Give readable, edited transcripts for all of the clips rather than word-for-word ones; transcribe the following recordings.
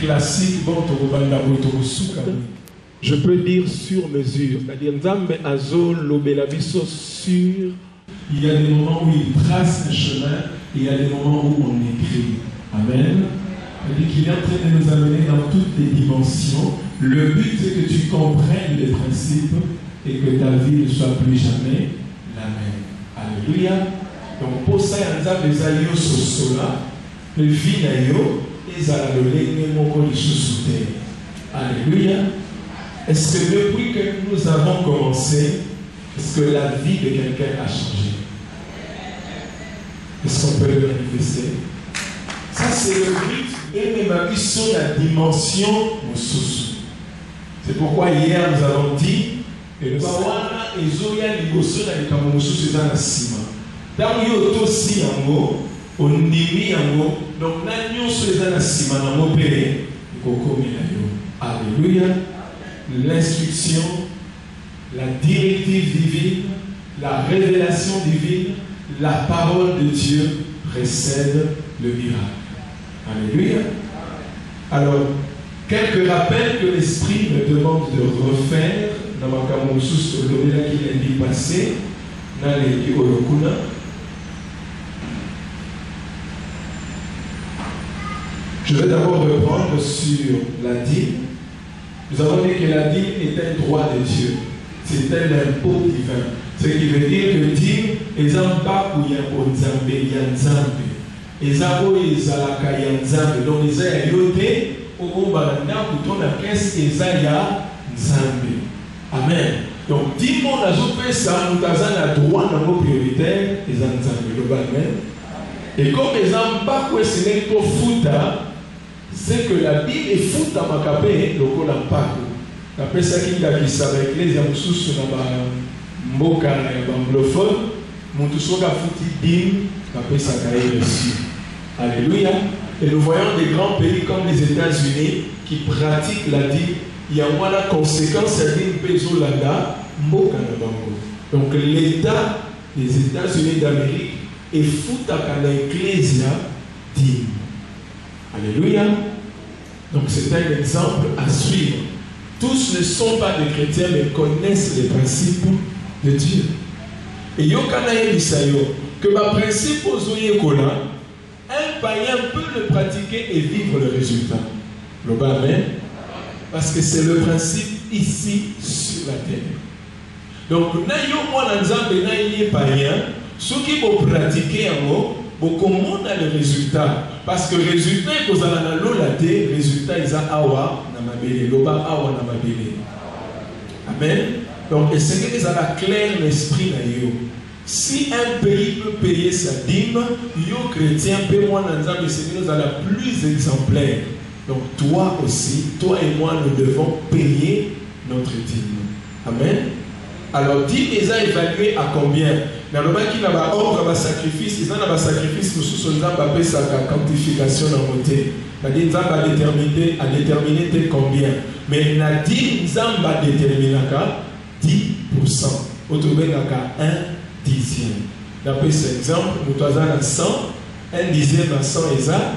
classique, bon, je peux dire sur mesure, c'est-à-dire Nzambe Azo Lobelabiso sur. Il y a des moments où il trace un chemin, et il y a des moments où on écrit. Amen. C'est-à-dire qu'il est en train de nous amener dans toutes les dimensions. Le but, c'est que tu comprennes les principes et que ta vie ne soit plus jamais la même. Alléluia. Donc, pour ça, il y a des aïeux sur cela, le vie naïo, et ça a le lait, moko de sous terre. Alléluia. Est-ce que depuis que nous avons commencé, est-ce que la vie de quelqu'un a changé? Est-ce qu'on peut le manifester? Ça, c'est le but et même ma vie sur la dimension sous. C'est pourquoi hier nous avons dit que le Bawana et Zoya Ligoso na Likamousou c'est dans la cima. Dans le aussi en haut, on nimi en haut, donc l'agneau sur la cima dans mon père, alléluia. L'instruction, la directive divine, la révélation divine, la parole de Dieu précède le miracle. Alléluia. Alors, quelques rappels que l'Esprit me demande de refaire dans ma camoussous sur le là qu'il a dit passé, dans les Olokuna. Je vais d'abord reprendre sur la dîme. Nous avons dit que la dîme est un droit de Dieu. C'est un impôt divin. Ce qui veut dire que dîme est un pas où il y a un Nzambe, il y a un Nzambe. Et ça, il y a un Nzambe. Donc, il y a un yoté, au Bombaranda, pour ton caisse, et ça, il y a un Nzambe. Amen. Donc, dis-moi, on a fait ça, nous avons le droit dans nos prioritaires, et ça, Nzambe. Et comme les gens pas questionné pour fouta, c'est que la Bible est fout à ma capé, le col en paco. Après ça, qui a dit ça avec les amoussous sur la mboka et anglophone, mon tout soit foutu dim, après ça caille dessus. Alléluia. Et nous voyons des grands pays comme les États-Unis qui pratiquent la dîme. Il y a moins la conséquence, c'est une peso là-bas, mboka na bango. Donc l'État des États-Unis d'Amérique est fout à l'Ecclésia dîme. Alléluia. Donc c'est un exemple à suivre. Tous ne sont pas des chrétiens mais connaissent les principes de Dieu. Et Yokana Elisayo, que ma principe aux Oyekola, un païen peut le pratiquer et vivre le résultat. Le bas amen. Parce que c'est le principe ici sur la terre. Donc, nayo moi n'anzambe naïe païen, ceux qui vont pratiquer en haut, beaucoup de monde a le résultat. Parce que le résultat, quand vous avez le résultat, ils ont awa namabele, loba awa namabele. Amen. Donc, c'est que vous avez clair l'esprit naïo. Si un pays peut payer sa dîme, yo chrétien peut moi n'anzambe, c'est nous allons plus exemplaires. Donc, toi aussi, toi et moi, nous devons payer notre dîme. Amen. Alors, dîme, ils ont évalué à combien? Dans le moment qui n'a pas offre un sacrifice, ils ont un sacrifice pour sous son âme, après sa quantification dans le côté. C'est-à-dire, ils ont à déterminer combien. Mais la dîme, ils ont déterminé 10%. Autrement, il y a 1 dixième. D'après cet exemple, nous avons 100, 1 dixième à 100 et ça,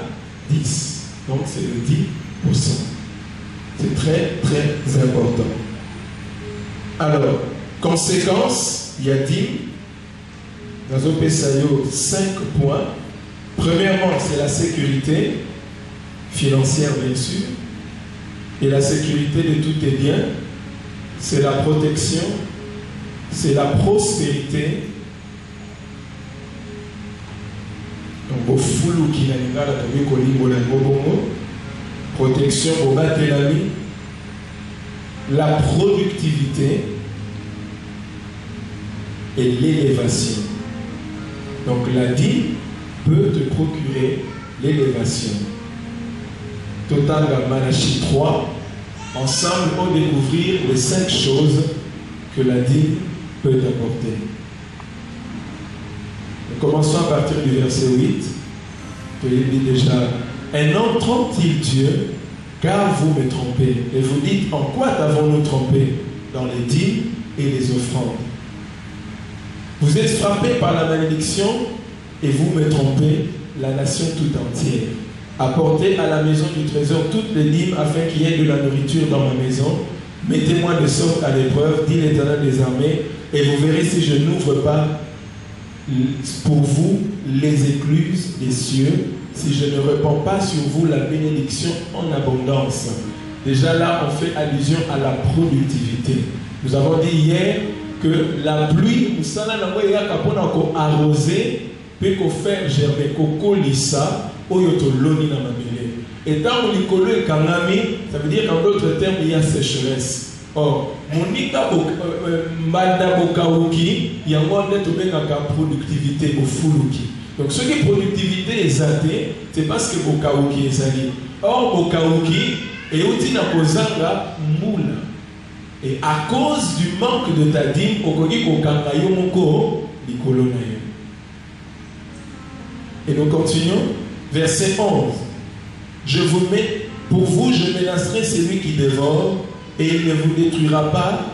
10. Donc, c'est le 10%. C'est très, très important. Alors, conséquence, il y a 10. Dans un PSAIO, 5 points. Premièrement, c'est la sécurité financière, bien sûr. Et la sécurité de tous tes biens. C'est la protection. C'est la prospérité. Donc, au foulou qui n'a pas protection au bas de la vie. La productivité et l'élévation. Donc la dîme peut te procurer l'élévation. Total dans Malachie 3, ensemble on va découvrir les 5 choses que la dîme peut apporter. Nous commençons à partir du verset 8. Je l'ai dit déjà. Un homme trompe-t-il Dieu, car vous me trompez. Et vous dites, en quoi t'avons-nous trompé? Dans les dîmes et les offrandes. Vous êtes frappés par la malédiction et vous me trompez, la nation tout entière. Apportez à la maison du trésor toutes les dîmes afin qu'il y ait de la nourriture dans ma maison. Mettez-moi de sorte à l'épreuve, dit l'Éternel des armées, et vous verrez si je n'ouvre pas pour vous les écluses des cieux, si je ne répands pas sur vous la bénédiction en abondance. Déjà là, on fait allusion à la productivité. Nous avons dit hier que la pluie, nous savons qu'on a arrosé, puis qu'on fait germer, qu'on colissa, oyotoloni na mabele. Et tant qu'on y est kanami, ça veut dire qu'en d'autres termes, il y a sécheresse. Or, monika mbanda bokauki, il y a un productivité au fuluki. Donc, ce qui est productivité est zaté, c'est parce que bokauki est zali. Or, bokauki est outil na kozanga moula. Et à cause du manque de ta dîme, okoki kokanga yo moko likolo na yo. Et nous continuons. Verset 11. Je vous mets, pour vous, je menacerai celui qui dévore, et il ne vous détruira pas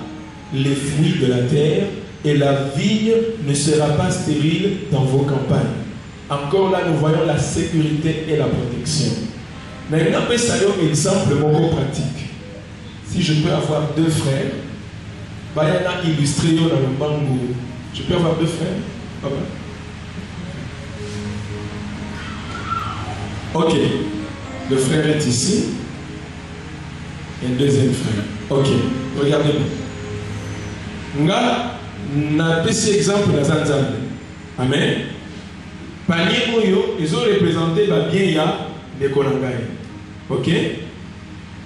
les fruits de la terre, et la vigne ne sera pas stérile dans vos campagnes. Encore là, nous voyons la sécurité et la protection. Maintenant, un exemple mon pratique. Si je peux avoir deux frères, il y en a illustré dans le bango. Je peux avoir deux frères? Papa? Ok. Le frère est ici. Et un deuxième frère. Ok. Regardez-moi. Nga petit exemple dans Zanzambe. Amen. Panier Moyo, ils ont représenté la bien de Konangaï. Ok.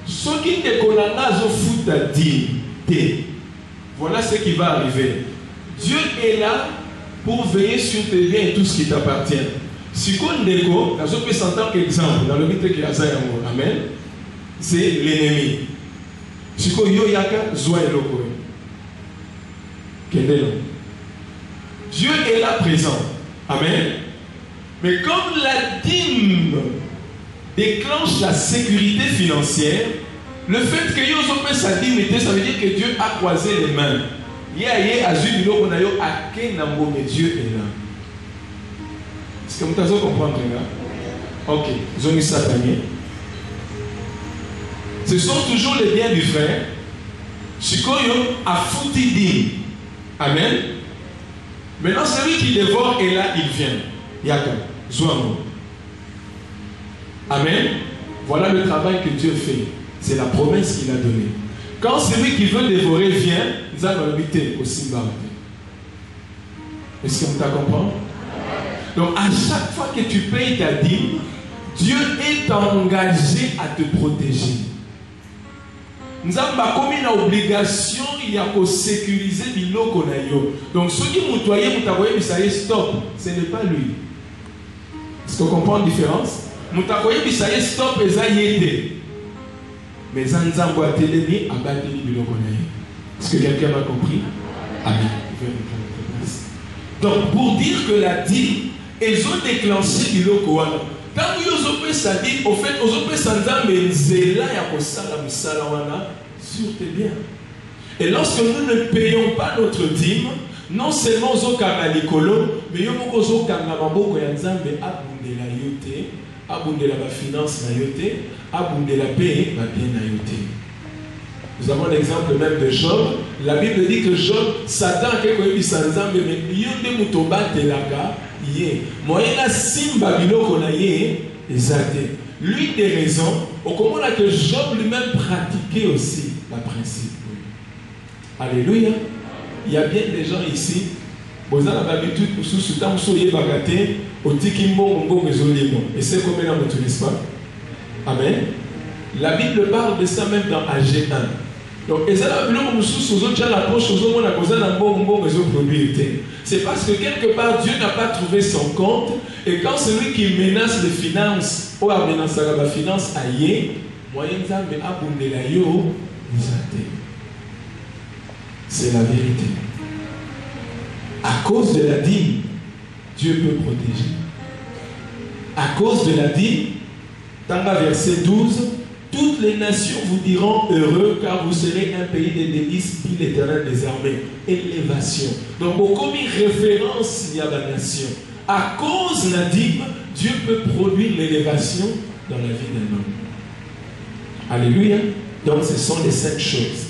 Ceux qui ne connaissent pas foot à dire, voilà ce qui va arriver. Dieu est là pour veiller sur tes biens et tout ce qui t'appartient. Si on déco, je peux s'entendre qu'exemple, dans le mythe qui a Amen, c'est l'ennemi. Si on yo yaka, zoa et loko. Dieu est là présent. Amen. Mais comme la dîme déclenche la sécurité financière, le fait que yo sope sa dîme, ça veut dire que Dieu a croisé les mains. Yé azul lo konayo ake nambo, mais Dieu est là. Est-ce que vous avez compris là? Ok, zoni satanier. Ce sont toujours les biens du frère. Shikoyo a fouti dîme. Amen. Maintenant, celui qui dévore est là, il vient. Yaka, Zouamo. Amen. Voilà le travail que Dieu fait. C'est la promesse qu'il a donnée. Quand celui qui veut dévorer vient, nous allons l'habiter au Simba. Est-ce que vous comprenez? Donc, à chaque fois que tu payes ta dîme, Dieu est engagé à te protéger. Nous avons commis une obligation, il y a pour sécuriser l'îlot. Donc, ceux qui m'ont toyé, stop, ce n'est pas lui. Est-ce que vous comprenez la différence? Moutakoye bisaye stop et ça y est. Mais Zanzambo a télé, a battu l'îlot. Est-ce que quelqu'un m'a compris? Amen. Donc, pour dire que la dîme, ils ont déclenché l'îlot. Quand vous avez ça dit, au fait, vous avez ça mais zéla ya kosala musala wana sur tes biens. Et lorsque nous ne payons pas notre dîme, non seulement aux kanalikolo, mais yo moko zo kanamaboko ya nzambe abundela yote, abundela ba finance na yote, abundela paye ba bien na yote. Nous avons l'exemple même de Job. La Bible dit que Job, Satan qui est nzambe mais yonde mutoba telaka. Moyena simba biloko na ye ezate. L'une des raisons, au comment que Job lui-même pratiquait aussi la principe. Alléluia. Il y a bien des gens ici, vous avez l'habitude pour sous temps soyez bagaté au tikimbo ngo ngezolimo. Et c'est comme là vous n'est-ce pas? Amen. La Bible parle de ça même dans AG 1. Donc, c'est parce que quelque part Dieu n'a pas trouvé son compte, et quand celui qui menace les finances ou a menacé la finance aïe, c'est la vérité. À cause de la dîme, Dieu peut protéger. À cause de la dîme, dans le verset 12, toutes les nations vous diront heureux car vous serez un pays de délices, dit l'Éternel des armées. Élévation. Donc, beaucoup de référence il y a la nation. À cause de la dîme, Dieu peut produire l'élévation dans la vie d'un homme. Alléluia. Donc ce sont les 5 choses.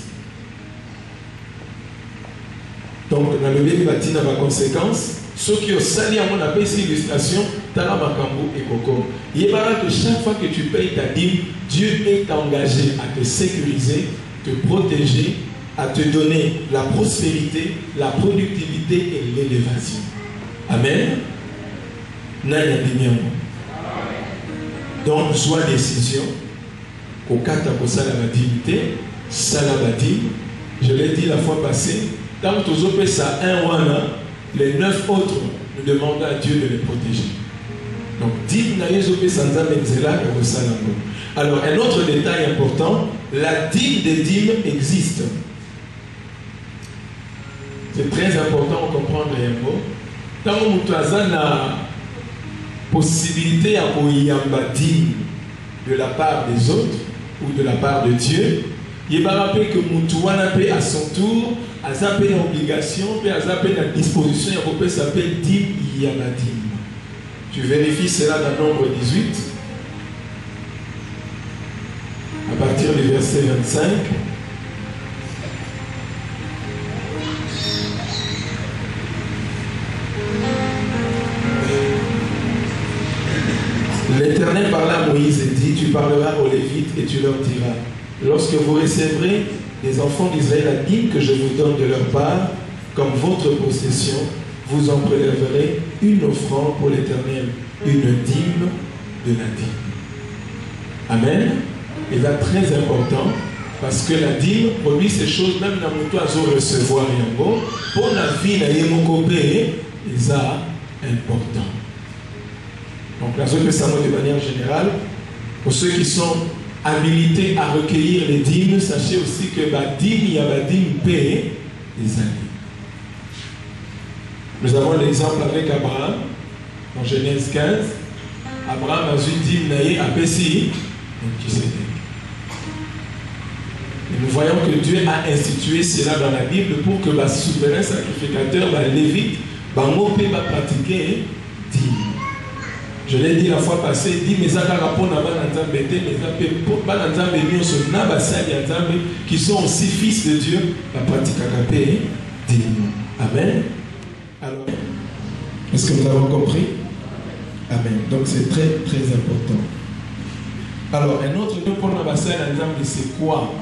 Donc dans le livre bâti dans la conséquence, ceux qui ont sali à mon appel, c'est illustration, Tala Makambo et Coco. Il y a que chaque fois que tu payes ta dîme, Dieu est engagé à te sécuriser, te protéger, à te donner la prospérité, la productivité et l'élévation. Amen. Donc, soit décision, au cas où ça la dignité, ça la dîme. Je l'ai dit la fois passée, tant que tu as ça un ou un, les 9 autres nous demandent à Dieu de les protéger. Donc, dîme n'a pas sans alors, un autre détail important, la dîme des dîmes existe. C'est très important de comprendre un mot. Tant que tu as la possibilité à dîme de la part des autres ou de la part de Dieu, il va rappeler que Moutouana paie à son tour, à sa paix obligation, à sa paix la disposition, il peut s'appeler dîme Yabadim. Tu vérifies cela dans Nombre 18, à partir du verset 25. L'Éternel parla à Moïse et dit, tu parleras aux Lévites et tu leur diras, lorsque vous recevrez des enfants d'Israël la dîme que je vous donne de leur part, comme votre possession, vous en prélèverez une offrande pour l'Éternel, une dîme de la dîme. Amen. Et là, très important, parce que la dîme produit ces choses, même dans mon toit, recevoir et en gros, pour la vie, la yémokopé, c'est important. Donc, la zone de manière générale, pour ceux qui sont habilités à recueillir les dîmes, sachez aussi que la dîme, il y a la dîme paye les années. Nous avons l'exemple avec Abraham, en Genèse 15. Abraham a eu dîme naïe à Pessi, donc qui et nous voyons que Dieu a institué cela dans la Bible pour que le souverain sacrificateur, le Lévite, va pratiquer dîme. Je l'ai dit la fois passée, dit mais qui sont aussi fils de Dieu, la pratique à dîme. Amen. Alors, est-ce que nous avons compris? Amen. Donc c'est très très important. Alors, un autre truc pour nous c'est quoi?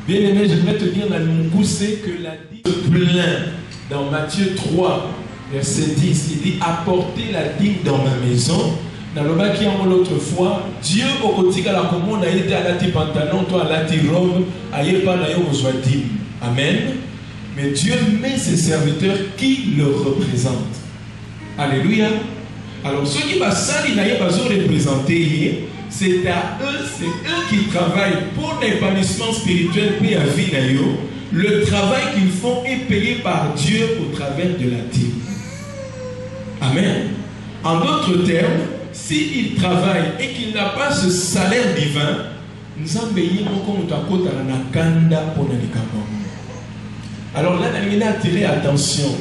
Bien aimé, je vais te dire dans le coup, c'est que la dîme se plaint dans Matthieu 3, verset 10. Il dit apportez la dîme dans ma maison. Dans le bas qui en l'autre fois, Dieu au quotidien la commande a été à la type pantalon, toi à la type robe, à y pas besoin dîme. Amen. Mais Dieu met ses serviteurs qui le représentent. Alléluia. Alors ceux qui va s'allier pas représenter, c'est à eux, c'est eux qui travaillent pour l'épanouissement spirituel puis à vie. Le travail qu'ils font est payé par Dieu au travers de la dîme. Amen. En d'autres termes, s'il travaille et qu'il n'a pas ce salaire divin, nous avons payé comme alors là, on a attiré attention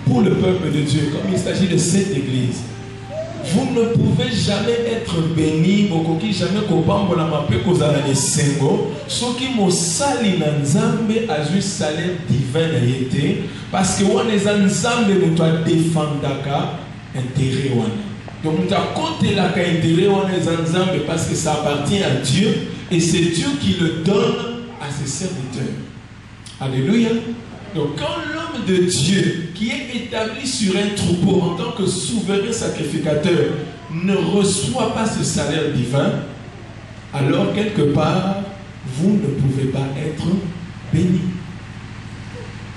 pour le peuple de Dieu, comme il s'agit de cette église. Vous ne pouvez jamais être béni, vous ne jamais comprendre la mappe que vous avez sengo, ce qui m'a sali nanzambe a un salaire divin été, parce que on est ensemble nous doit défendre intérêt donc nous avons compté la intérêt on est ensemble parce que ça appartient à Dieu et c'est Dieu qui le donne à ses serviteurs. Alléluia. Donc quand l'homme de Dieu qui est établi sur un troupeau en tant que souverain sacrificateur ne reçoit pas ce salaire divin, alors quelque part, vous ne pouvez pas être béni.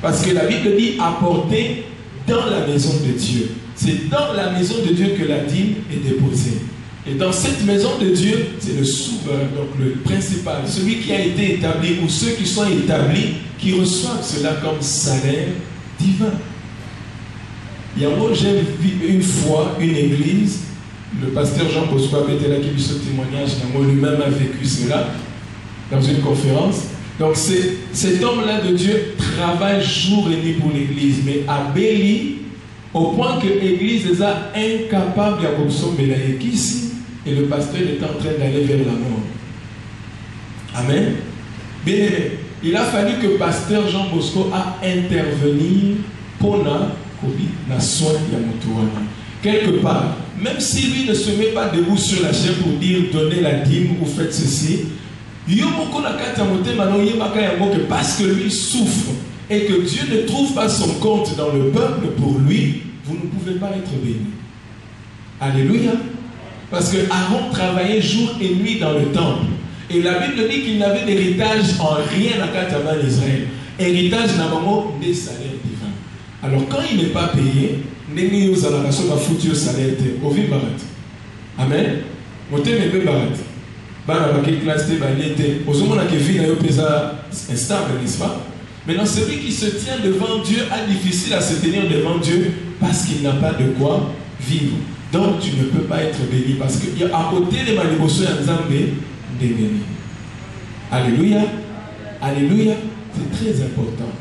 Parce que la Bible dit apporter dans la maison de Dieu. C'est dans la maison de Dieu que la dîme est déposée. Et dans cette maison de Dieu, c'est le souverain, donc le principal, celui qui a été établi ou ceux qui sont établis, qui reçoivent cela comme salaire divin. Il y a moi, j'ai vu une fois une église, le pasteur Jean Bosco était là qui lui ce témoignage, lui-même a vécu cela dans une conférence. Donc cet homme-là de Dieu travaille jour et nuit pour l'église, mais à Béli, au point que l'église est incapable de consommer la ici. et le pasteur est en train d'aller vers la mort. Amen. Bien aimé, il a fallu que pasteur Jean Bosco a intervenu pour la soin de Yamoutouana. Quelque part, même si lui ne se met pas debout sur la chaise pour dire donnez la dîme ou faites ceci, parce que lui souffre et que Dieu ne trouve pas son compte dans le peuple pour lui, vous ne pouvez pas être béni. Alléluia. Parce que Aaron travaillait jour et nuit dans le temple. Et la Bible dit qu'il n'avait d'héritage en rien à Kataman Israël. Héritage n'a pas des salaires divins. Alors quand il n'est pas payé, il n'y a pas de salaire. Amen. Maintenant, celui qui se tient devant Dieu a difficile à se tenir devant Dieu parce qu'il n'a pas de quoi vivre. Donc tu ne peux pas être béni parce qu'à côté de ma dévotion, il y a un Zambé de béni. Alléluia. Alléluia. C'est très important.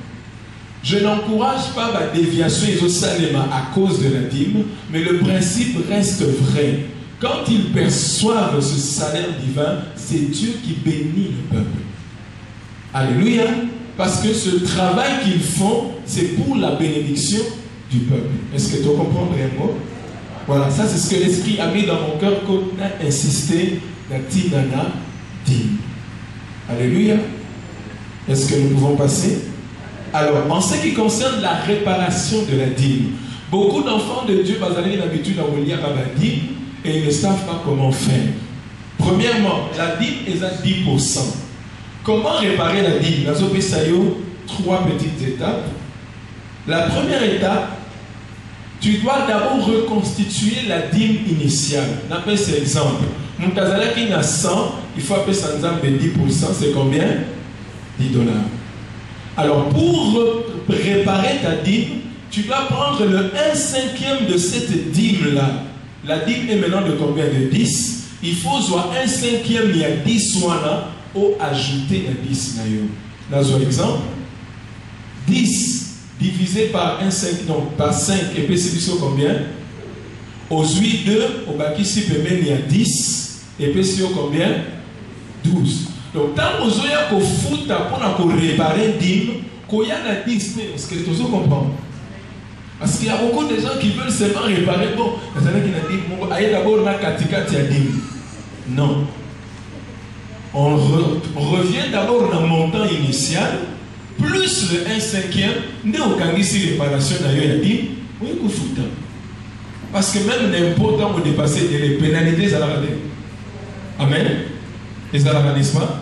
Je n'encourage pas ma déviation à cause de la dîme, mais le principe reste vrai. Quand ils perçoivent ce salaire divin, c'est Dieu qui bénit le peuple. Alléluia. Parce que ce travail qu'ils font, c'est pour la bénédiction du peuple. Est-ce que tu comprends vraiment? Voilà, ça c'est ce que l'Esprit a mis dans mon cœur qu'on a insisté dans Tinana dîme. Alléluia. Est-ce que nous pouvons passer? Alors, en ce qui concerne la réparation de la dîme, beaucoup d'enfants de Dieu ont l'habitude à lire la dîme et ils ne savent pas comment faire. Premièrement, la dîme est à 10%. Comment réparer la dîme? Nous avons trois petites étapes. La première étape, tu dois d'abord reconstituer la dîme initiale. On appelle cet exemple. Mon casala qui a 100, il faut appeler ça 10%, c'est combien? 10 $. Alors, pour réparer ta dîme, tu dois prendre le 1/5 de cette dîme-là. La dîme est maintenant de combien? De 10. Il faut soit 1/5, il y a 10 mois là, ou ajouter un 10. Dans un exemple, 10 divisé par 1/5, donc par 5, et puis c'est combien? Aux 8, 2, au baki si il y a 10, et puis c'est combien? 12. Donc, tant que vous avez un foot pour réparer une dîme, il y a la 10, est-ce que vous comprenez? Parce qu'il y a beaucoup de gens qui veulent seulement réparer. Bon, vous savez qu'il y a une dîme, il y a d'abord une katikati à dîme. Non. On revient d'abord dans le montant initial, plus le 1/5, nous avons ici réparation d'ailleurs à dîme, oui, vous foutez. Parce que même n'importe où vous dépassez les pénalités, ça l'a. Amen. Et ça l'a pas.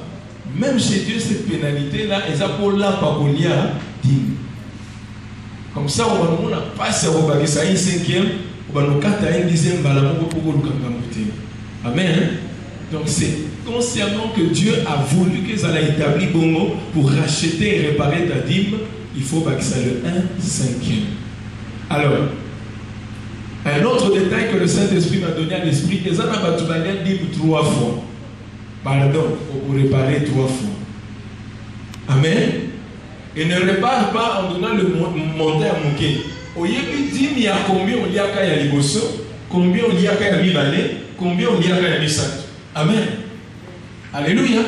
Même chez Dieu, cette pénalité-là, elle a pour la papolia dîme. Comme ça, on va passer au bagage, ça un 5e, on va nous casser un 10e, pour nous Amen. Donc c'est consciemment que Dieu a voulu que ça l'ait établi pour racheter et réparer ta dîme, il faut que ça le 1/5. Alors, un autre détail que le Saint-Esprit m'a donné à l'esprit, c'est ça n'a pas tout dîme 3 fois. Pardon, pour réparer 3 fois. Amen. Et ne répare pas en donnant le montant à manquer. Au lieu de dire, il y a combien on y a qu'à y aller, combien on y a qu'à y aller, combien on y a qu'à y aller. Amen. Alléluia.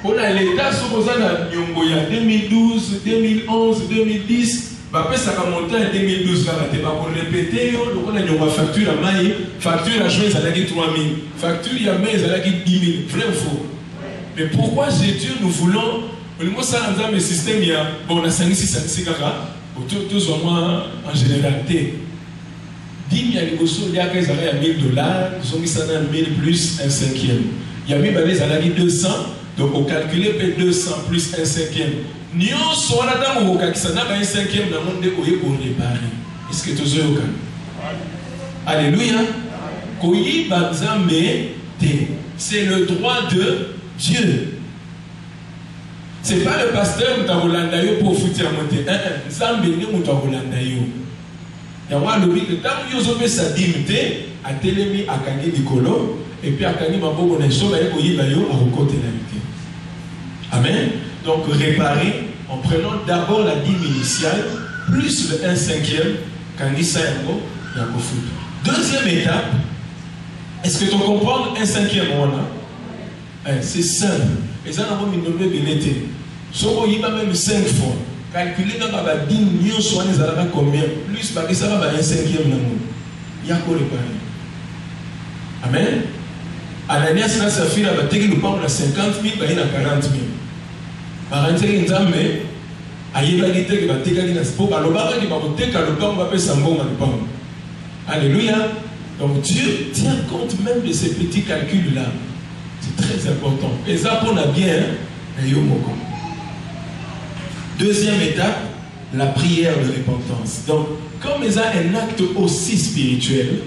On a l'État supposé à Nyongoya 2012, 2011, 2010. Après, ça va monter en 2012. Tu vas répéter, on a une facture à maille, facture à juin, ça a dit 3 000. Facture à mai, ça a dit 10 000. Vrai ou faux? Mais pourquoi chez Dieu nous voulons, le système, il y a, bon, on a 5 6 5 tous au moins en généralité. 10 000 il y a 1 000 $, ils ont mis ça dans 1000 plus 1/5. Il y a mis ça a dit 200, donc on calcule 200 plus 1/5. Nous sommes là dans le cas qui s'en a 1/5 dans le monde pour réparer. Est-ce que tu as vu? Alléluia. C'est le droit de Dieu. Ce n'est pas le pasteur qui t'a volé pour foutre à monter. C'est un béni qui t'a volé. Il y a le but de temps où vous avez sa dignité, à télémi à Kanye Dikolo, et puis à Kanye Mabo, on est sauvé à recoter la vérité. Amen. Donc réparer en prenant d'abord la dîme initiale, plus le 1/5, Kanye Sayango, il y a beaucoup. Deuxième étape, Est-ce que tu comprends un cinquième mois? C'est simple. Et ça, on a mis le bébé. Si on y va même 5 fois, calculer dans la dîme, soit les arabes combien? Plus, ça va un cinquième l'amour. Il y a quoi le pari? Amen. Ananias na Safira va teki le pam na 50 000, il y a 40 000. Par exemple, mais aïe va dire que va teki na sport, alors va dire que va teki le pam va payer sambon le pam. Alléluia. Donc Dieu tient compte même de ces petits calculs là. C'est très important. Et ça pour la bien, deuxième étape, la prière de repentance. Donc, comme il y a un acte aussi spirituel,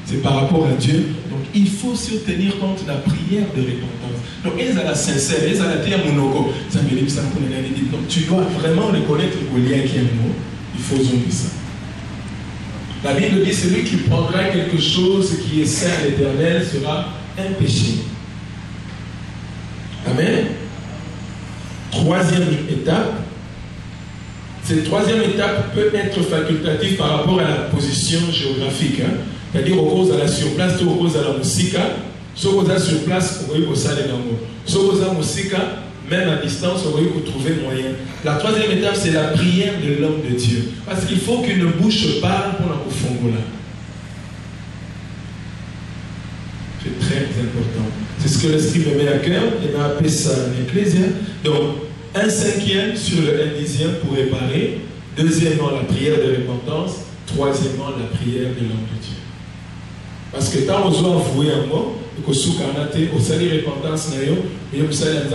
c'est par rapport à Dieu, donc il faut aussi tenir compte de la prière de repentance. Donc, ils sont sincères, ils sont monoko. Donc, tu dois vraiment reconnaître le lien qui est mot. Il faut zoomer ça. La Bible dit celui qui prendra quelque chose qui est saint à l'Éternel sera un péché. Amen. Troisième étape. Cette troisième étape peut être facultative par rapport à la position géographique. C'est-à-dire au cause à la surplace, au cause à la musique. Si vous êtes sur place, vous voyez au salle d'amour. Si vous êtes musique, même à distance, vous voyez vous trouver moyen. La troisième étape, c'est la prière de l'homme de Dieu. Parce qu'il faut qu'une bouche parle pour la fongola. C'est très important. C'est ce que l'Esprit me met à cœur. Il m'a appelé ça l'Ecclésia. Donc, un cinquième sur le 1/10 pour réparer. Deuxièmement, la prière de repentance. Troisièmement, la prière de l'homme de Dieu. Parce que quand on doit avouer un mot, il faut soukarnate, au salut repentance, et au salut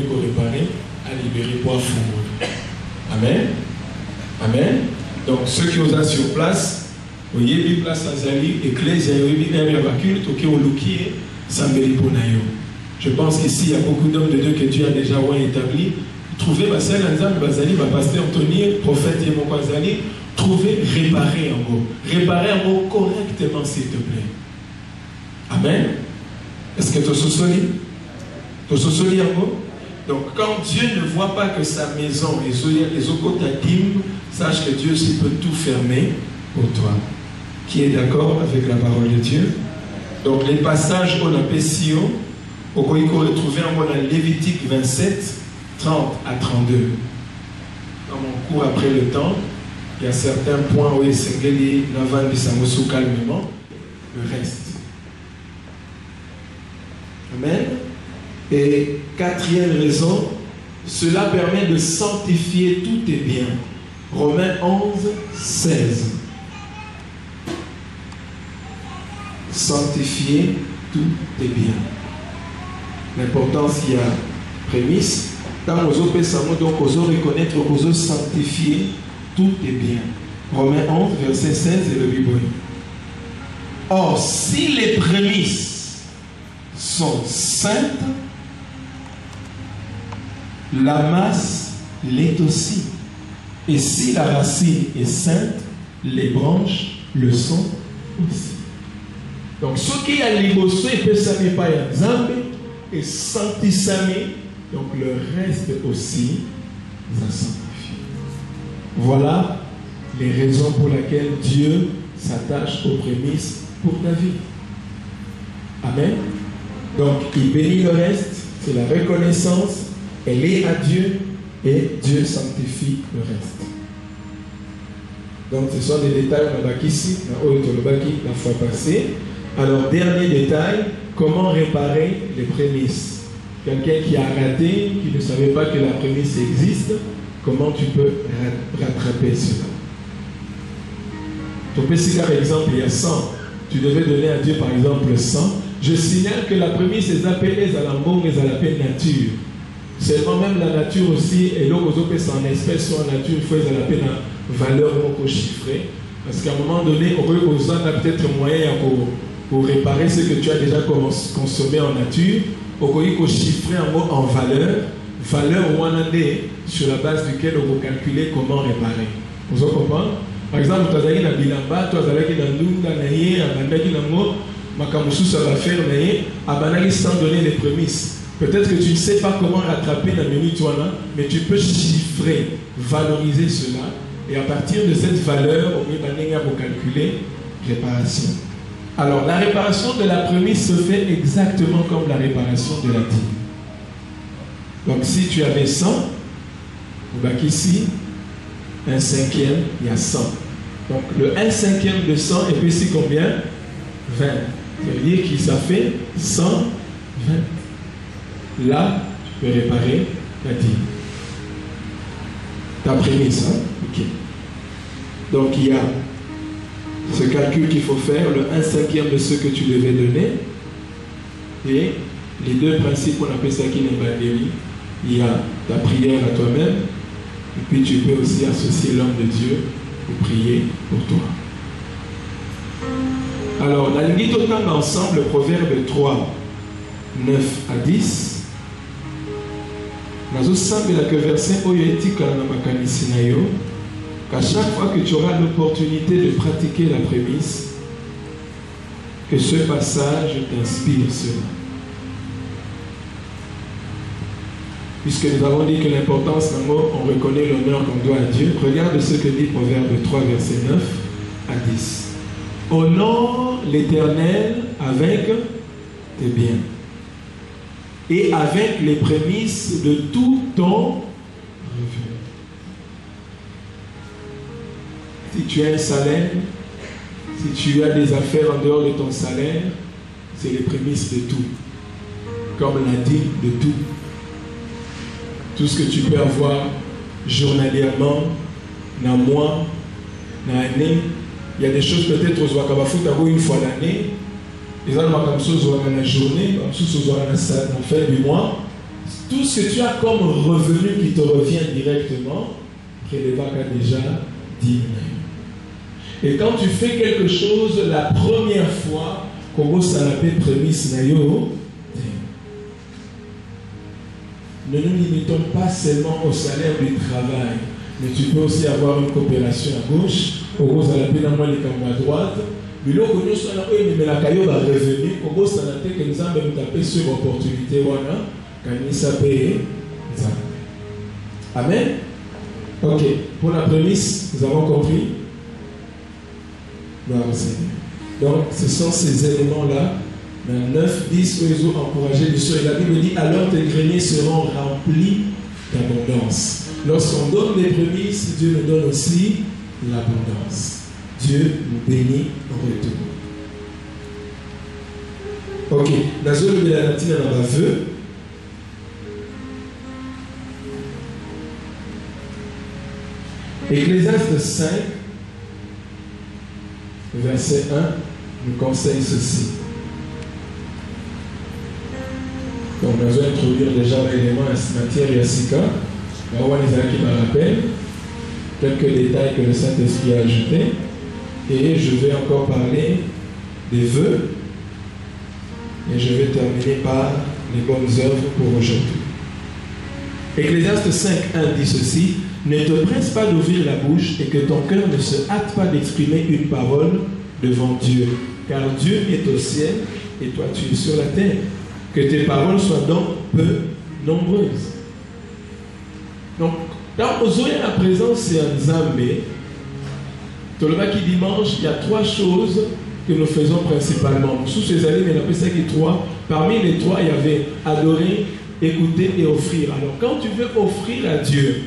pour réparer, à libérer pour fou. Amen. Amen. Donc, ceux qui osent sur place, il y a une place à Zali, Ecclésia, il y a une culte, il y a un je pense qu'ici, il y a beaucoup d'hommes de Dieu que Dieu a déjà établi. Trouvez Bassel Anzam, Bazali, Pasteur Anthony, prophète Yemoko Azali, trouvez, réparer un mot. Réparer un mot correctement, s'il te plaît. Amen. Est-ce que tu es sous-soli? Tu es sous-soli un mot? Donc, quand Dieu ne voit pas que sa maison, les okotadim, sache que Dieu aussi peut tout fermer pour toi. Qui est d'accord avec la parole de Dieu? Donc, les passages qu'on appelle Sion, au quoi il faut retrouver un mot dans Lévitique 27, 30 à 32. Dans mon cours après le temps, il y a certains points où il s'est gagné l'avant de Samosu calmement, le reste. Amen. Et quatrième raison, cela permet de sanctifier tout est bien. Romains 11, 16. Sanctifier tout est bien. L'importance, il y a prémisse. Quand nous opérons, donc, nous reconnaître, nous sanctifier, tout est bien. Romains 11, verset 16 et le Bible. Or, si les prémices sont saintes, la masse l'est aussi. Et si la racine est sainte, les branches le sont aussi. Donc, ce qui a l'immotion, il peut s'amener par exemple, et sanctifier, donc le reste aussi va sanctifier. Voilà les raisons pour lesquelles Dieu s'attache aux prémices pour ta vie. Amen. Donc, il bénit le reste, c'est la reconnaissance, elle est à Dieu et Dieu sanctifie le reste. Donc, ce sont des détails qu'on a ici, la fois passée. Alors, dernier détail, comment réparer les prémices? Quelqu'un qui a raté, qui ne savait pas que la prémisse existe, comment tu peux rattraper cela? Tu peux citer par exemple, il y a 100, tu devais donner à Dieu par exemple 100. Je signale que la prémisse est appelée à l'amour et à la paix nature. Seulement même la nature aussi, et l'eau aux opés en espèce ou en nature, il faut à la paix dans valeur non chiffrée. Parce qu'à un moment donné, on a peut-être moyen pour réparer ce que tu as déjà consommé en nature. On peut chiffrer un mot en valeur ou en année, sur la base duquel on peut calculer comment réparer. Vous comprenez? Par exemple, tu as dans Bilamba, tu as dans Ndunda, Makamusu, ça va faire, sans donner les prémices. Peut-être que tu ne sais pas comment rattraper la minute, mais tu peux chiffrer, valoriser cela, et à partir de cette valeur, on peut calculer réparation. Alors, la réparation de la prémisse se fait exactement comme la réparation de la dîme. Donc, si tu avais 100, on va qu'ici, 1/5, il y a 100. Donc, le 1/5 de 100 est ici combien? 20. C'est-à-dire que ça fait 120. Là, tu peux réparer la dîme. Ta prémisse, hein? Ok. Donc, il y a ce calcul qu'il faut faire, le 1/5 de ce que tu devais donner, et les deux principes, on appelle ça qui n'est pas délit. Il y a ta prière à toi-même, et puis tu peux aussi associer l'homme de Dieu pour prier pour toi. Alors, la limite autant ensemble, le proverbe 3, 9 à 10. Que verset qu'à chaque fois que tu auras l'opportunité de pratiquer la prémisse, que ce passage t'inspire cela. Puisque nous avons dit que l'importance d'un mot, on reconnaît l'honneur qu'on doit à Dieu. Regarde ce que dit Proverbe 3, verset 9 à 10. Honore l'Éternel avec tes biens et avec les prémices de tout ton revenu. Si tu as un salaire, si tu as des affaires en dehors de ton salaire, c'est les prémices de tout. Comme l'a dit, de tout. Tout ce que tu peux avoir journalièrement, dans le mois, dans l'année. Il y a des choses peut-être aux Ouakabafou une fois l'année. Les autres comme ça, dans la journée, comme ça, dans la fin du mois. Tout ce que tu as comme revenu qui te revient directement, Préléva a déjà diminué. Et quand tu fais quelque chose la première fois, comment ça l'appelle prémisse nayo, ne nous limitons pas seulement au salaire du travail, mais tu peux aussi avoir une coopération à gauche, comment ça l'appelle à droite. Mais là, nous avons revenu, comment ça l'appelle que nous avons tapé sur l'opportunité, quand il s'appelle. Amen. Ok, pour la prémisse, nous avons compris. Donc, ce sont ces éléments-là, dans 9, 10, où ils ont encouragé les soeurs. Et la Bible dit, alors tes greniers seront remplis d'abondance. Lorsqu'on donne les prémices, Dieu nous donne aussi l'abondance. Dieu nous bénit en retour. Ok, dans le zone de la latine, on a vœu. Ecclésiaste 5, verset 1, nous conseille ceci. Donc, nous allons introduire déjà l'élément en matière et à Sika. On va voir les qui me rappellent quelques détails que le Saint-Esprit a ajoutés. Et je vais encore parler des vœux. Et je vais terminer par les bonnes œuvres pour aujourd'hui. Ecclésiaste 5, 1 dit ceci. Ne te presse pas d'ouvrir la bouche et que ton cœur ne se hâte pas d'exprimer une parole devant Dieu. Car Dieu est au ciel et toi tu es sur la terre. Que tes paroles soient donc peu nombreuses. Donc, dans Ozoé, la présence, c'est un Zambé. Tolobaki dimanche, il y a 3 choses que nous faisons principalement. Sous ces années, on appelle ça qui 3. Parmi les 3, il y avait adorer, écouter et offrir. Alors, quand tu veux offrir à Dieu,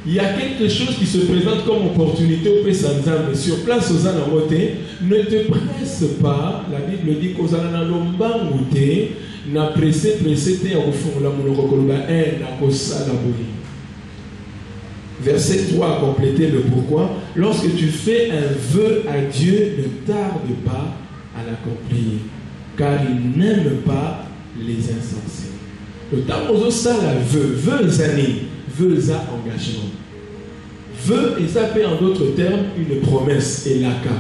il y a quelque chose qui se présente comme opportunité au Pessanzam. Sur place aux Anamoté, ne te presse pas. La Bible dit qu'aux Analombangouté, n'a pressé te au fond la monokoloba n'a kosa la bouille. Verset 3 a complété le pourquoi. Lorsque tu fais un vœu à Dieu, ne tarde pas à l'accomplir, car il n'aime pas les insensés. Le temps où ça la vœu années, vœu à engagement. Vœu, et ça fait en d'autres termes une promesse, et l'aka.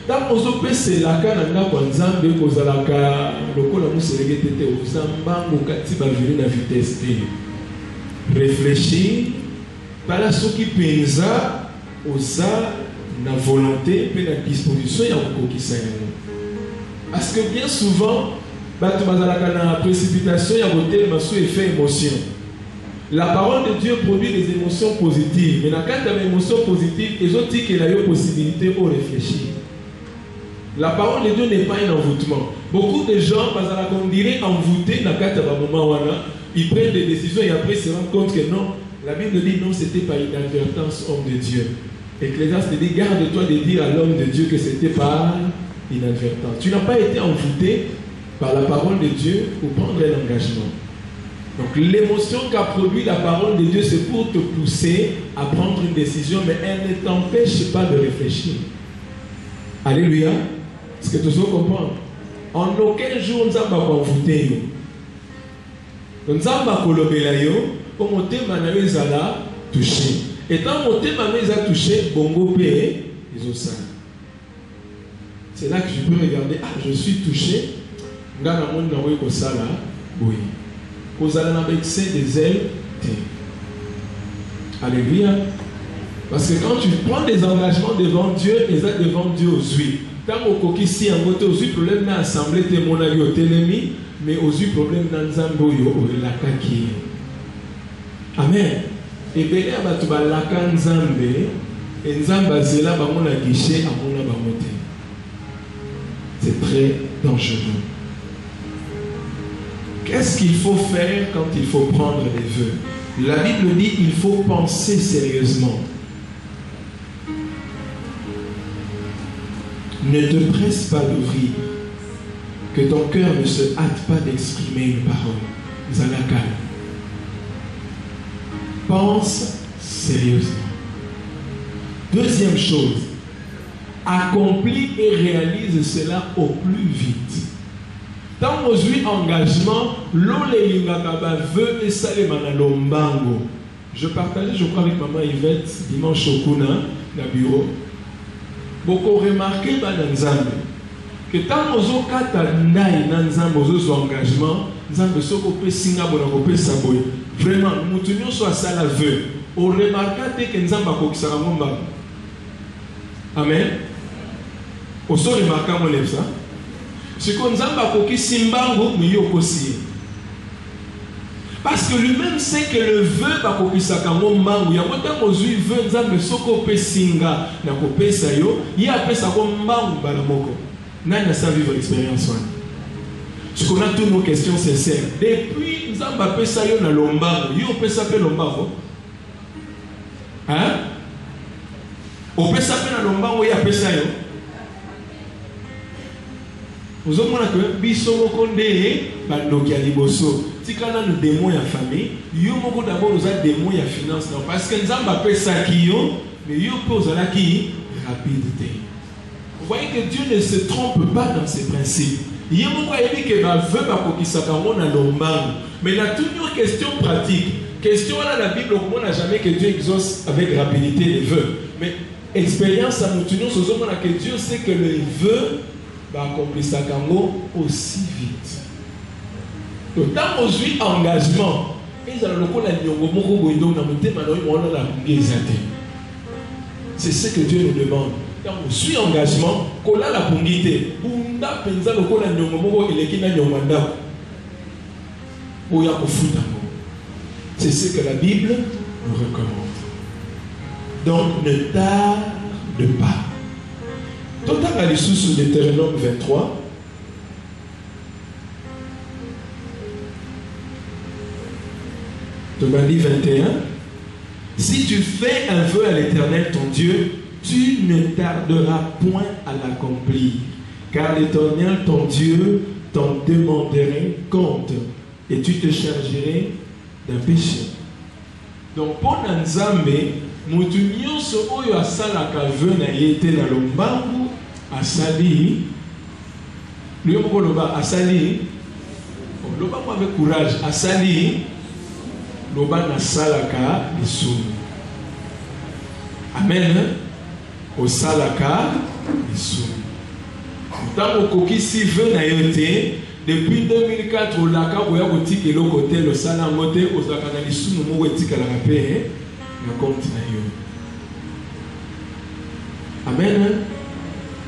Dans Ozope, c'est l'aka, n'a pas nzambe, kozalaka, le kolamu seregete au zamba, mukati baviri na vitesse. Réfléchir, par la ce qui pensa, osa, na volonté, et la disposition, il y a beaucoup qui s'aiment. Parce que bien souvent, la précipitation, il y a un effet émotion. La parole de Dieu produit des émotions positives. Mais quand tu as une émotion positive, les autres disent qu'il y a une possibilité pour réfléchir. La parole de Dieu n'est pas un envoûtement. Beaucoup de gens, on dirait envoûtés dans le moment où ils prennent des décisions et après se rendent compte que non, la Bible dit non, c'était pas inadvertance, homme de Dieu. Ecclésiaste dit, garde-toi de dire à l'homme de Dieu que c'était pas inadvertance. Tu n'as pas été envoûté par la parole de Dieu pour prendre un engagement. Donc l'émotion qu'a produit la parole de Dieu, c'est pour te pousser à prendre une décision, mais elle ne t'empêche pas de réfléchir. Alléluia. Est-ce que tu dois comprendre? En aucun jour, nous avons envoûté. Nous avons colobé yo, pour monter ma ezala touché. Et tant monter ma maison touché, bongo pé, ils ont ça. C'est là que je peux regarder, ah, je suis touché. Regarde le monde dans le sala, oui. Vous allez en excès des ailes. Alléluia. Parce que quand tu prends des engagements devant Dieu, les aides devant Dieu aux huiles. Tant au coquille si en côté aux huiles, problème dans l'assemblée, t'es mon avis au télémi, mais aux huiles, problème dans le zamboyo, au lakaki. Amen. Et bien, tu vas lakan zambe, et nzamba zela, ba mon a guichet, à mon a ba moté. C'est très dangereux. Qu'est-ce qu'il faut faire quand il faut prendre les vœux? La Bible dit qu'il faut penser sérieusement. Ne te presse pas d'ouvrir, que ton cœur ne se hâte pas d'exprimer une parole. Zalaka. Pense sérieusement. Deuxième chose, accomplis et réalise cela au plus vite. Dans nos engagement, veut et salemana lombango. Je partageais, je crois, avec maman Yvette dimanche au Kuna, dans le bureau. Beaucoup remarqué dans Nzambe que tant nos kata ndai Nzambe aux engagements, Nzambe soko pe singa bona ko pe saboy. Vraiment, nous tenions soit ça la veut. On remarque que Nzamba ko kisaka ngomba. Amen. On se remarque mon lève ça. Ce qu'on Nzamba ko kisimbango mais yo kosi. Parce que lui-même sait que le vœu va ko kisaka ngomba, ya mota mozui vœu Nzambe soko pe singa na ko pe sayo, ya pe sa ngomba bala moko. Nana sa vivre l'expérience. Ce qu'on a toutes nos questions sincères. Depuis Nzamba pe sayo na lombango, yo pe sa pe lombango. Hein? On peut s'appeler dans l'ombango et appeler ça. Vous avez dit que Bisomo Konde Bandoki Aliboso. Si quand on a des démons en famille, yo moko d'abord nous a des démons en finance. Parce que nous avons appelé ça qui yo, mais yo pose la qui rapidité. Vous voyez que Dieu ne se trompe pas dans ses principes. Il y a beaucoup dit que ma veut pas pour qu'il s'accomode dans l'ombango. Mais il y a toujours une question pratique. Question là, la Bible, on n'a jamais que Dieu exauce avec rapidité les vœux. Mais expérience, à nous tenons sur ce moment que Dieu sait que le vœu va accomplir ça aussi vite. Donc, dans nos engagement, c'est ce que Dieu nous demande. Dans nos engagement, qu'on a la pungité, bunda penza le kola nyongo il est qui n'a nyomanda. Oya kofuta. C'est ce que la Bible nous recommande. Donc ne tarde pas. Total à l'issue sous Deutéronome 23. Tobali 21. Si tu fais un vœu à l'Éternel ton Dieu, tu ne tarderas point à l'accomplir, car l'Éternel ton Dieu t'en demanderait compte, et tu te chargerais d'un péché. Donc pour Nzambe, mutu nyonso oyo asalaka vœu na yete na lombangu asali, lui moko loba asali, loba avec courage asali, loba na salaka lisumu. Amen. Au salaka lisumu. Tant okokisi vœu na yote. Depuis 2004, on a dit que le côté le salaire monté aux organismes nous éthique à la paix, le compte Amen.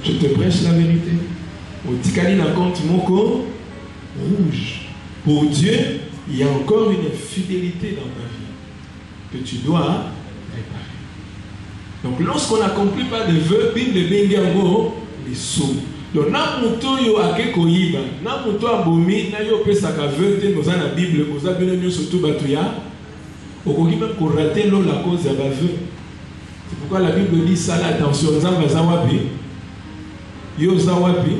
Je te prêche la vérité. Au tikali na compte moko rouge. Pour Dieu, il y a encore une fidélité dans ta vie que tu dois réparer. Donc lorsqu'on n'accomplit pas de vœux, Bible bengango les sous. Donc, na muto yo ake koyiba, na muto abomi, na yo pesaka vete, nous avons la Bible, nous avons surtout batuya, okoki même qu'on rate la cause ya baveu. C'est pourquoi la Bible dit ça là, attention, Nzamba zawapi, yo zawapi.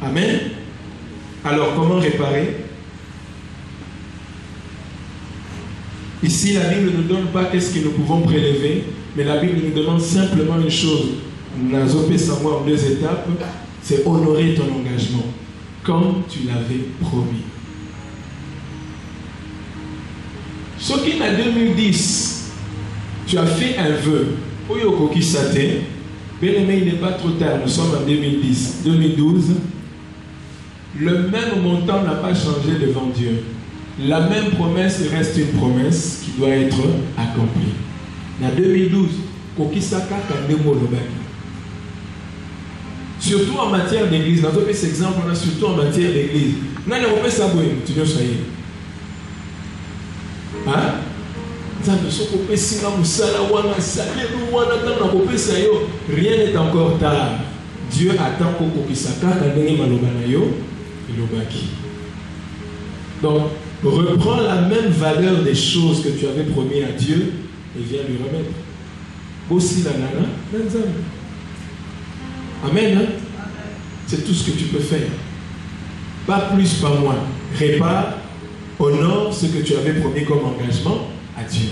Amen. Alors, comment réparer? Ici, la Bible ne nous donne pas qu'est-ce que nous pouvons prélever, mais la Bible nous demande simplement une chose. Nous avons fait savoir en 2 étapes, c'est honorer ton engagement, comme tu l'avais promis. Ce qui en 2010, tu as fait un vœu, bien aimé, il n'est pas trop tard, nous sommes en 2010, 2012, le même montant n'a pas changé devant Dieu. La même promesse reste une promesse qui doit être accomplie. En 2012, Kokisaka Kandemo Lobaki. Surtout en matière d'église, dans cet exemple, on a surtout en matière d'église. Non, on peut savoir, tu dois soyez. Hein? Rien n'est encore tard. Dieu attend Kokisaka Kandemo Malobanayo et Lobaki. Donc, reprends la même valeur des choses que tu avais promis à Dieu et viens lui remettre. Aussi la nana, amen. Hein? C'est tout ce que tu peux faire. Pas plus, pas moins. Répare, honore ce que tu avais promis comme engagement à Dieu.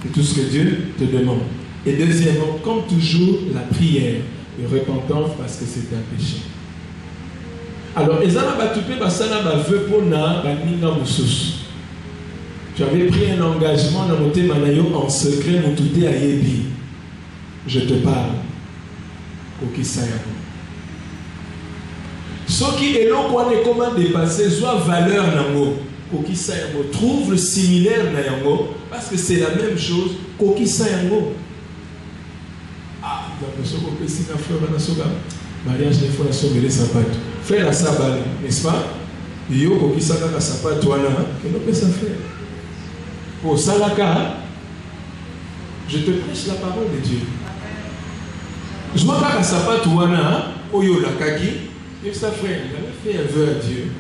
C'est tout ce que Dieu te demande. Et deuxièmement, comme toujours, la prière et repentance parce que c'est un péché. Alors, tu avais pris un engagement dans mon thème en secret, mon touté à Yebi. Je te parle. Ce qui est là, qu'on est comment dépasser, soit valeur nango. Trouve le similaire nango, parce que c'est la même chose. Ah, mariage des fois, la sauver les sapatos. Fais la sabale, n'est-ce pas? Yo kokisaka ka sapato wana, que nous peut ça faire. Pour salaka, je te prêche la parole de Dieu. Je vois ka sapato wana, oyo la kaki, et ça frère, il avait fait un vœu à Dieu.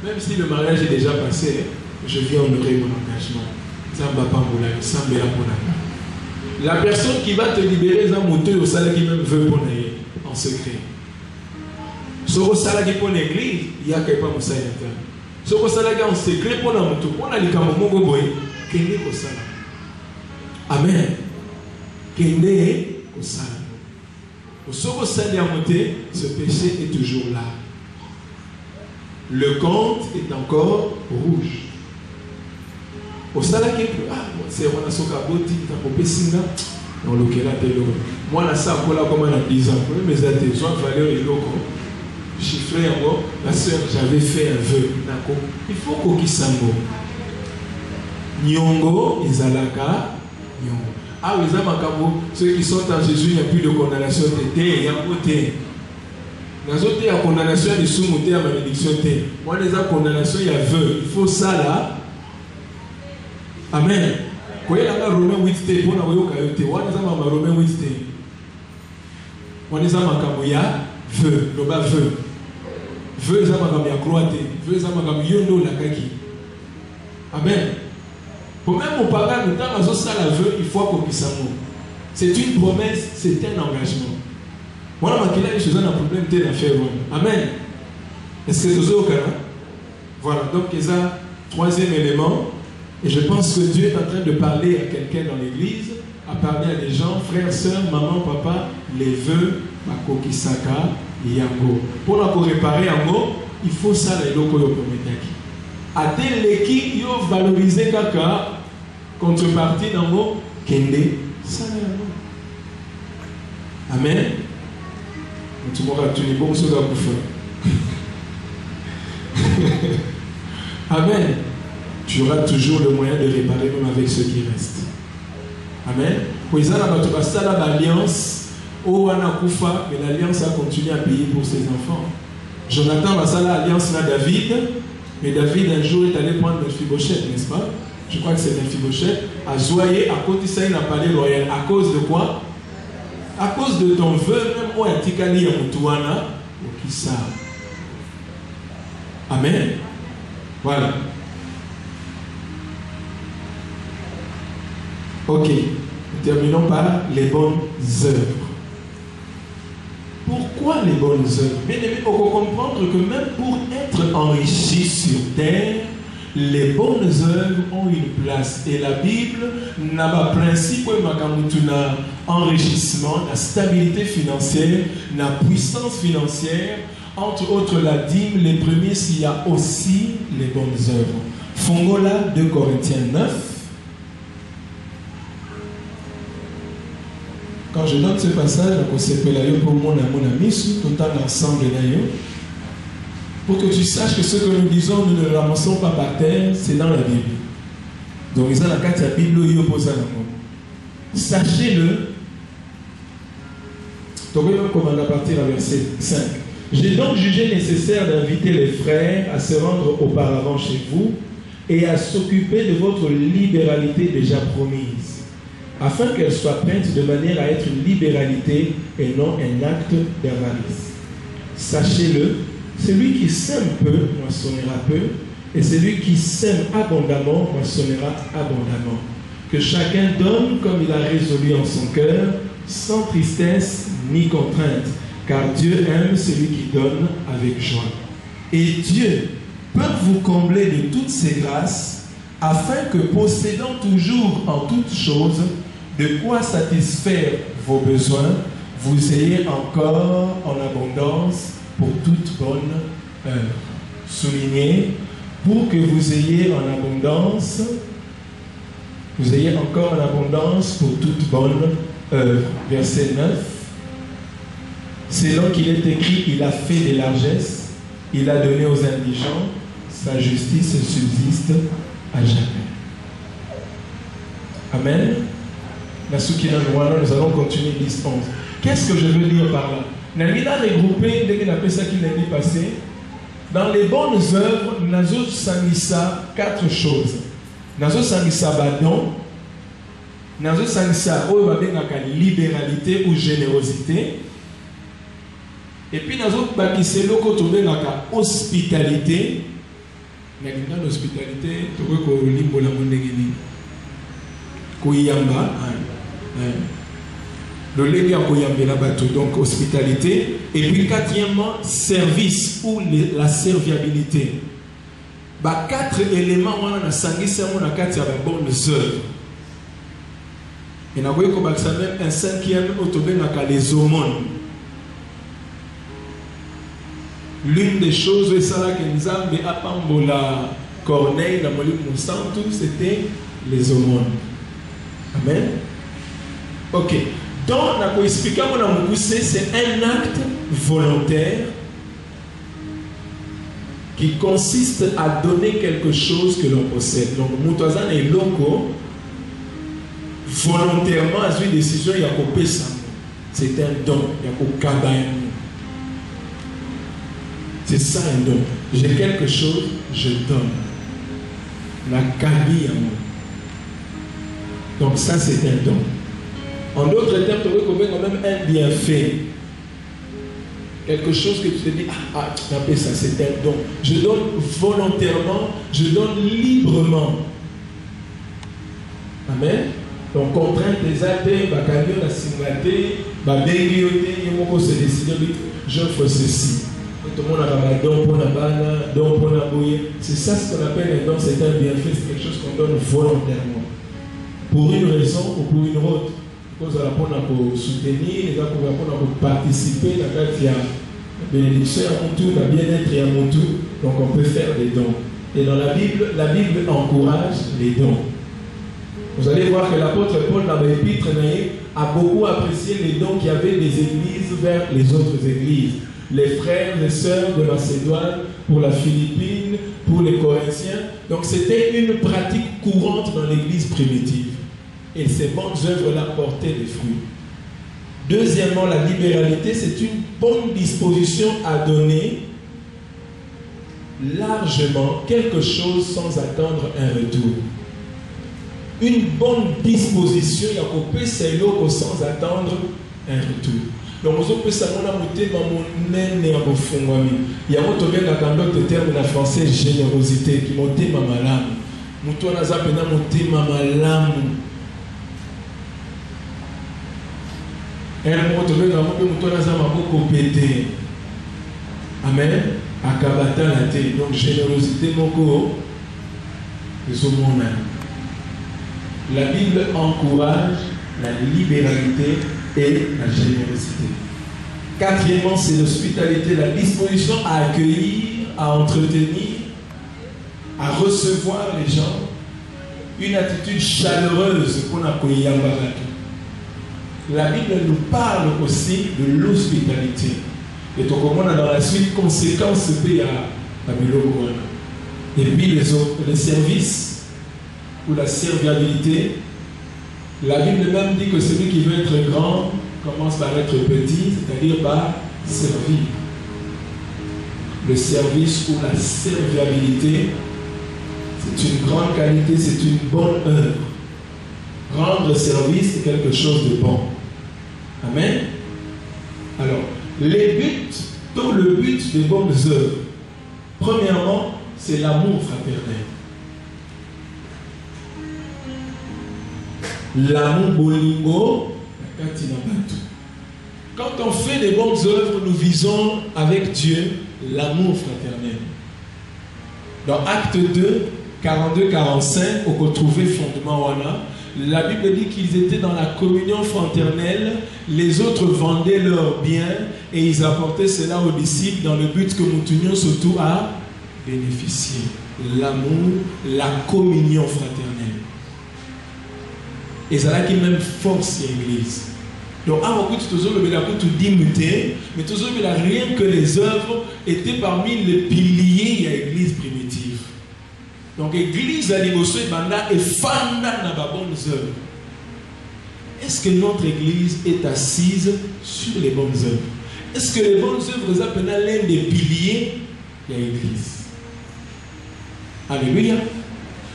Même si le mariage est déjà passé, je viens honorer mon engagement. La personne qui va te libérer dans mon au salaire qui même veut pour en secret. Ce que ça qui pour l'église, il y a quelque chose à faire. Ce que ça en secret pour la moto, on a les camoufles boy, qu'est-ce que ça? Amen. Qu'est-ce que ça? Ce que ça a monté, ce péché est toujours là. Le compte est encore rouge. Au salaire qui est c'est on a son caboti, t'as coupé singa, on le kela telo. Moi la ça pour la comme on a 10 ans, mes athées, soit valeur et loco. Chiffré en haut, la sœur, j'avais fait un vœu. Il faut qu'on quitte Sango. Nyongo, Izalaka, Nyongo. Ah, les amakabo, ceux qui sont en Jésus, il n'y a plus de condamnation. Il y a côté. Dans autres, il y a condamnation, il y a sous-monté à malédiction. Moi, les condamnation, il y a vœu. Il faut ça là. Amen. Quand il y a Romain 8, pour la Woyokayote, on les a Romain 8. On les a makabo, il y a vœu, le bas vœu. Vœu les amakabo, il y a croaté. Vœu les amakabo, yondo la kaki. Amen. Pour même mon papa, nous avons ça la vœu, il faut qu'on puisse amour. C'est une promesse, c'est un engagement. Moi, je suis un problème de l'affaire. Amen. Est-ce que vous avez au Canada? Voilà, donc il y a un troisième élément. Et je pense que Dieu est en train de parler à quelqu'un dans l'église, à parler à des gens, frères, sœurs, maman, papa, les vœux, Makokisaka, Yango. Pour la réparer en mot, il faut ça, les locaux de Prométhaki. À tel l'équipe, ils ont valorisé Kaka, contrepartie dans mot, Kende, ça Amen. Tu m'auras tué, bon, ce gars Amen. Tu auras toujours le moyen de réparer même avec ce qui reste. Amen. Pour ça, l'alliance, mais l'alliance a continué à payer pour ses enfants. Jonathan va faire l'alliance à David, mais David un jour est allé prendre Mephibosheth, n'est-ce pas? Je crois que c'est Mephibosheth, à Zoyer, à côté de ça, il n'a pas parlé loyal. À cause de quoi? À cause de ton vœu, même oya tikali ya mutu wana okisa. Amen. Voilà. Ok. Terminons par les bonnes œuvres. Pourquoi les bonnes œuvres? Bien aimé, il faut comprendre que même pour être enrichi sur terre, les bonnes œuvres ont une place. Et la Bible n'a pas principe na enrichissement, la stabilité financière, la puissance financière, entre autres la dîme, les prémices, il y a aussi les bonnes œuvres. Fongola 2 Corinthiens 9. Quand je donne ce passage, pour mon ami, tout en ensemble pour que tu saches que ce que nous disons, nous ne le ramassons pas par terre, c'est dans la Bible. Donc, ils ont la carte de la Bible, ils opposent à la mort. Sachez-le. Donc, on va partir à verset 5. J'ai donc jugé nécessaire d'inviter les frères à se rendre auparavant chez vous et à s'occuper de votre libéralité déjà promise, afin qu'elle soit peinte de manière à être une libéralité et non un acte d'avarice. Sachez-le, celui qui sème peu moissonnera peu, et celui qui sème abondamment moissonnera abondamment. Que chacun donne comme il a résolu en son cœur, sans tristesse ni contrainte, car Dieu aime celui qui donne avec joie. Et Dieu peut vous combler de toutes ses grâces, afin que possédant toujours en toutes choses de quoi satisfaire vos besoins, vous ayez encore en abondance pour toute bonne œuvre. Soulignez, pour que vous ayez en abondance, vous ayez encore en abondance pour toute bonne œuvre. Verset 9. Selon qu'il est écrit, il a fait des largesses, il a donné aux indigents, sa justice subsiste à jamais. Amen. Nous allons continuer liste 11. Qu'est-ce que je veux dire par là? Nous avons regroupé, dès qu'on appelle ça qui l'année passée, dans les bonnes œuvres, nous avons sangissa 4 choses. Nous avons sangissa badon, nous avons sangissa libéralité ou générosité, et puis nous avons bakissé le hospitalité. Nous avons l'hospitalité, nous avons Koyamba, le légué à Koyambela bateau, donc hospitalité. Et puis quatrièmement, service ou la serviabilité. 4 éléments, on a a 4 bonnes œuvres. Et nous avons même un 5e autobénaka, les aumônes. L'une des choses, et ça là que nous avons à Pambola, Corneille, dans Moli Monsanto, c'était les aumônes. Amen. Ok. Donc, on a expliqué que c'est un acte volontaire qui consiste à donner quelque chose que l'on possède. Donc, Moutouazan et Loko, volontairement, à une décision, il y a coupé ça. C'est un don. Il y a coupé. C'est ça un don. J'ai quelque chose, je donne. La cabine à moi. Donc ça c'est un don. En d'autres termes, tu reconnais quand même un bienfait. Quelque chose que tu te dis, ça c'est un don. Je donne volontairement, je donne librement. Amen. Donc contrainte des athées, bakalio la singate, babengiote, yomoko se décide, j'offre ceci. Tout le monde a un don pour la bana, don pour la bouille. C'est ça ce qu'on appelle un don, c'est un bienfait, c'est quelque chose qu'on donne volontairement. Pour une raison ou pour une autre. Nous allons pour soutenir, nous allons pour participer à la bénédiction à mon tour, la bien-être à mon tour. Donc on peut faire des dons. Et dans la Bible encourage les dons. Vous allez voir que l'apôtre Paul dans l'épître a beaucoup apprécié les dons qu'il y avait des églises vers les autres églises. Les frères et sœurs de Macédoine, pour la Philippine, pour les Corinthiens. Donc c'était une pratique courante dans l'église primitive. Et ces bonnes œuvres-là portaient des fruits. Deuxièmement, la libéralité, c'est une bonne disposition à donner largement quelque chose sans attendre un retour. Une bonne disposition, il y a coupé ses locaux sans attendre un retour. Donc, vous avez ça, on a monté mon nez à vos fonds. Il y a un autre terme en français, générosité, qui monte ma malam. Mouton a zapena monté ma malam. Elle monte le nom de mouton a zapena beaucoup pété. Amen. Akabata la tête. Donc, générosité, mon corps. La Bible encourage la libéralité et la générosité. Quatrièmement, c'est l'hospitalité, la disposition à accueillir, à entretenir, à recevoir les gens, une attitude chaleureuse pour accueillir. La Bible nous parle aussi de l'hospitalité. Et donc, on a dans la suite conséquences à Mélogouana. Et puis les services ou la serviabilité. La Bible même dit que celui qui veut être grand commence par être petit, c'est-à-dire par servir. Le service ou la serviabilité, c'est une grande qualité, c'est une bonne œuvre. Rendre service, c'est quelque chose de bon. Amen. Alors, les buts, tout le but des bonnes œuvres, premièrement, c'est l'amour fraternel. L'amour bolingo, quand on fait des bonnes œuvres, nous visons avec Dieu l'amour fraternel. Dans Acte 2, 42-45, on retrouve fondement Wana. La Bible dit qu'ils étaient dans la communion fraternelle, les autres vendaient leurs biens et ils apportaient cela aux disciples dans le but que nous tenions surtout à bénéficier. L'amour, la communion fraternelle. Et c'est là qui même force l'église. Donc, à beaucoup de choses, le tout dimité, mais tout ça, rien que les œuvres étaient parmi les piliers de l'église primitive. Donc, l'église à l'émotion et fanda na ba bonnes œuvres. Est-ce que notre église est assise sur les bonnes œuvres? Est-ce que les bonnes œuvres sont l'un des piliers de l'église? Alléluia.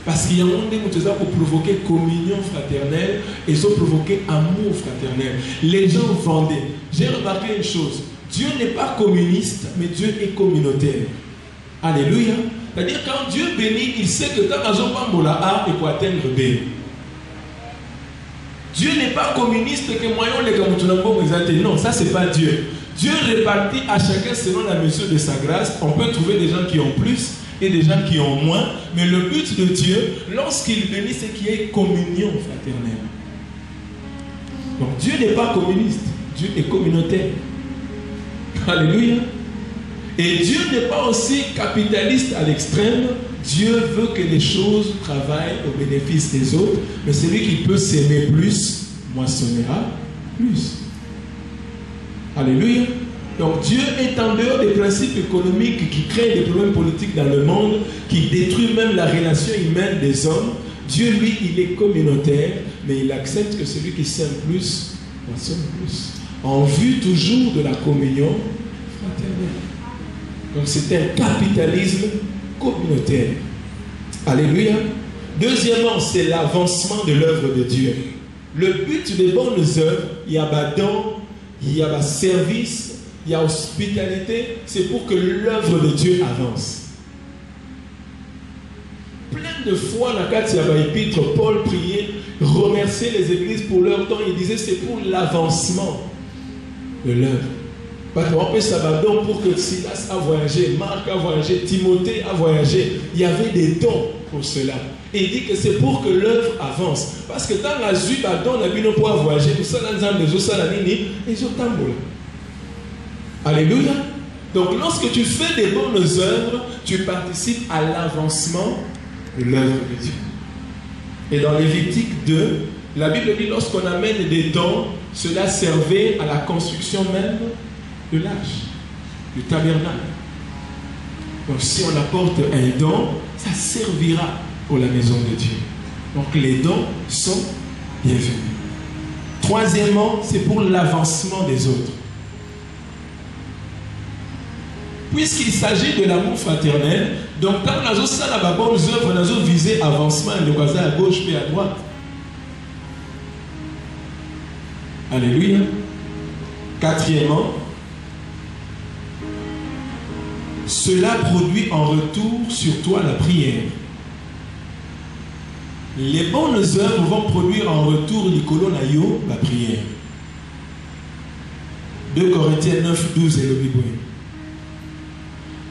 Parce qu'il y a un monde qui est pour provoquer communion fraternelle et pour provoquer amour fraternel. Les gens vendaient. J'ai remarqué une chose. Dieu n'est pas communiste, mais Dieu est communautaire. Alléluia. C'est-à-dire quand Dieu bénit, il sait que quand on a A, il faut atteindre B. Dieu n'est pas communiste que moyen les Kamutunambo présentent. Non, ça c'est pas Dieu. Dieu répartit à chacun selon la mesure de sa grâce. On peut trouver des gens qui ont plus et des gens qui ont moins, mais le but de Dieu, lorsqu'il bénit, c'est qu'il y ait communion fraternelle. Donc Dieu n'est pas communiste, Dieu est communautaire. Alléluia. Et Dieu n'est pas aussi capitaliste à l'extrême. Dieu veut que les choses travaillent au bénéfice des autres, mais celui qui peut s'aimer plus, moissonnera plus. Alléluia. Donc Dieu est en dehors des principes économiques qui créent des problèmes politiques dans le monde, qui détruisent même la relation humaine des hommes. Dieu, lui, il est communautaire, mais il accepte que celui qui s'aime plus, moissonne plus. En vue toujours de la communion fraternelle. Donc c'est un capitalisme communautaire. Alléluia. Deuxièmement, c'est l'avancement de l'œuvre de Dieu. Le but des bonnes œuvres, il y a don, il y a service, il y a hospitalité, c'est pour que l'œuvre de Dieu avance. Plein de fois, dans le épître, Paul priait, remercier les églises pour leur temps. Il disait c'est pour l'avancement de l'œuvre. Parce qu'on peut s'abandonner pour que Silas a voyagé, Marc a voyagé, Timothée a voyagé. Il y avait des dons pour cela. Et il dit que c'est pour que l'œuvre avance. Parce que dans la Juive, on a vu nos poids voyager, tout ça dans les autres salamini, et ils ont tambour. Alléluia. Donc lorsque tu fais des bonnes œuvres, tu participes à l'avancement de l'œuvre de Dieu. Et dans Lévitique 2, la Bible dit lorsqu'on amène des dons, cela servait à la construction même de l'arche, du tabernacle. Donc si on apporte un don, ça servira pour la maison de Dieu. Donc les dons sont bienvenus. Troisièmement, c'est pour l'avancement des autres. Puisqu'il s'agit de l'amour fraternel, donc quand nous avons ça, la bonne œuvre, nous avons visé avancement, nous avons à gauche et à droite. Alléluia. Quatrièmement, cela produit en retour sur toi la prière. Les bonnes œuvres vont produire en retour Nicolo Nayo la prière. 2 Corinthiens 9, 12 et le Bible.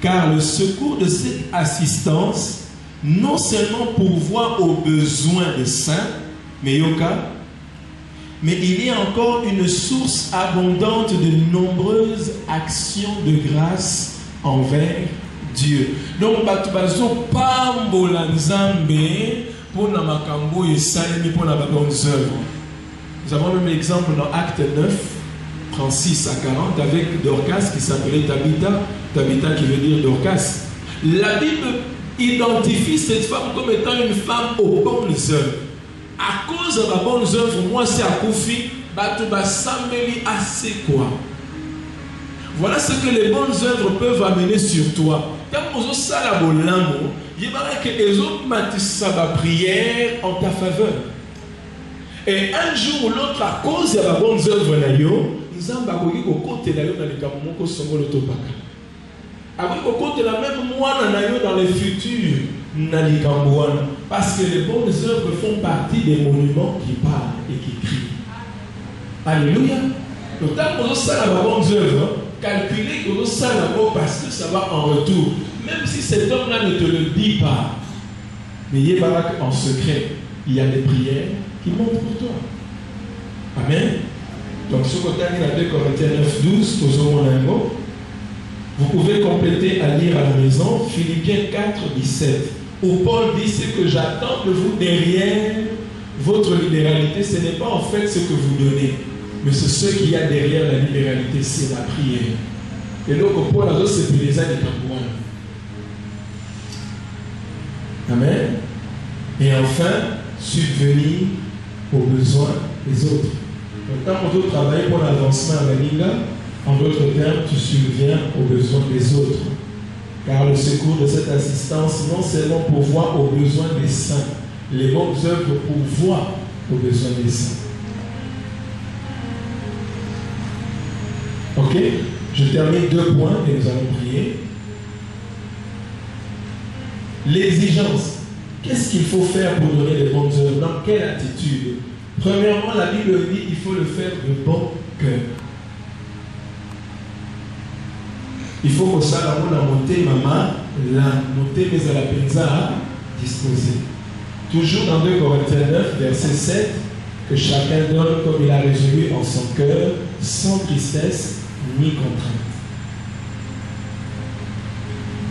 Car le secours de cette assistance, non seulement pourvoit aux besoins des saints, mais il y a encore une source abondante de nombreuses actions de grâce envers Dieu. Donc, batubazo pambola nzambe pour na makambo et salemi pour na bonnes œuvres. Nous avons même l'exemple dans Acte 9, 36 à 40 avec Dorcas qui s'appelait Tabitha. Tabitha qui veut dire Dorcas. La Bible identifie cette femme comme étant une femme aux bonnes œuvres. À cause de la bonne œuvre, moi c'est à Koufi, Batuba Sambeli assez quoi. Voilà ce que les bonnes œuvres peuvent amener sur toi. Quand vous avez la bonne langue, il y a que les autres matissent la prière en ta faveur. Et un jour ou l'autre, à cause de la bonne œuvre, nous avons dit qu'au côté de la même moi dans les futurs parce que les bonnes œuvres font partie des monuments qui parlent et qui crient. Alléluia. Donc quand vous avez la bonne œuvre, calculez que vous avez la bonne parce que ça va en retour. Même si cet homme-là ne te le dit pas, mais il y a en secret, il y a des prières qui montent pour toi. Amen. Donc ce côté de 2 Corinthiens 9, 12, vous pouvez compléter à lire à la maison Philippiens 4, 17, où Paul dit ce que j'attends de vous derrière votre libéralité, ce n'est pas en fait ce que vous donnez, mais c'est ce qu'il y a derrière la libéralité, c'est la prière. Et donc Paul a dit c'est pour les années Cameroun. Amen. Et enfin, subvenir aux besoins des autres. Donc quand on doit travailler pour l'avancement à la ligne, en d'autres termes, tu subviens aux besoins des autres. Car le secours de cette assistance, non seulement pourvoit aux besoins des saints, les bonnes œuvres pourvoient aux besoins des saints. Ok? Je termine 2 points et nous allons prier. L'exigence. Qu'est-ce qu'il faut faire pour donner les bonnes œuvres? Dans quelle attitude? Premièrement, la Bible dit qu'il faut le faire de bon cœur. Il faut que ça, la montée, maman, la montée, mais à la pensa disposer. Toujours dans 2 Corinthiens 9, verset 7, que chacun donne comme il a résolu en son cœur, sans tristesse ni contrainte.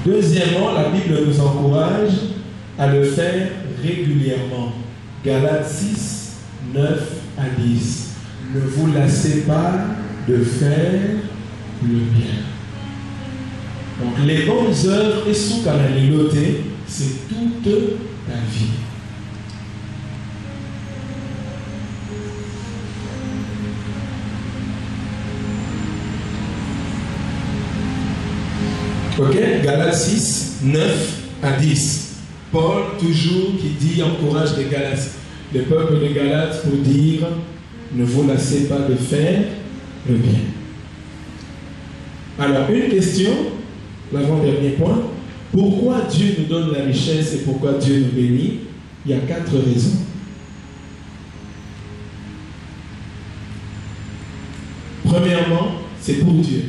Deuxièmement, la Bible nous encourage à le faire régulièrement. Galates 6, 9 à 10. Ne vous lassez pas de faire le bien. Donc les bonnes œuvres et sous canaliloté, c'est toute ta vie. Ok, Galates 6, 9 à 10. Paul, toujours, qui dit, encourage les Galates, le peuple de Galates, pour dire, ne vous lassez pas de faire le bien. Alors, une question, l'avant-dernier point. Pourquoi Dieu nous donne la richesse et pourquoi Dieu nous bénit? Il y a 4 raisons. Premièrement, c'est pour Dieu.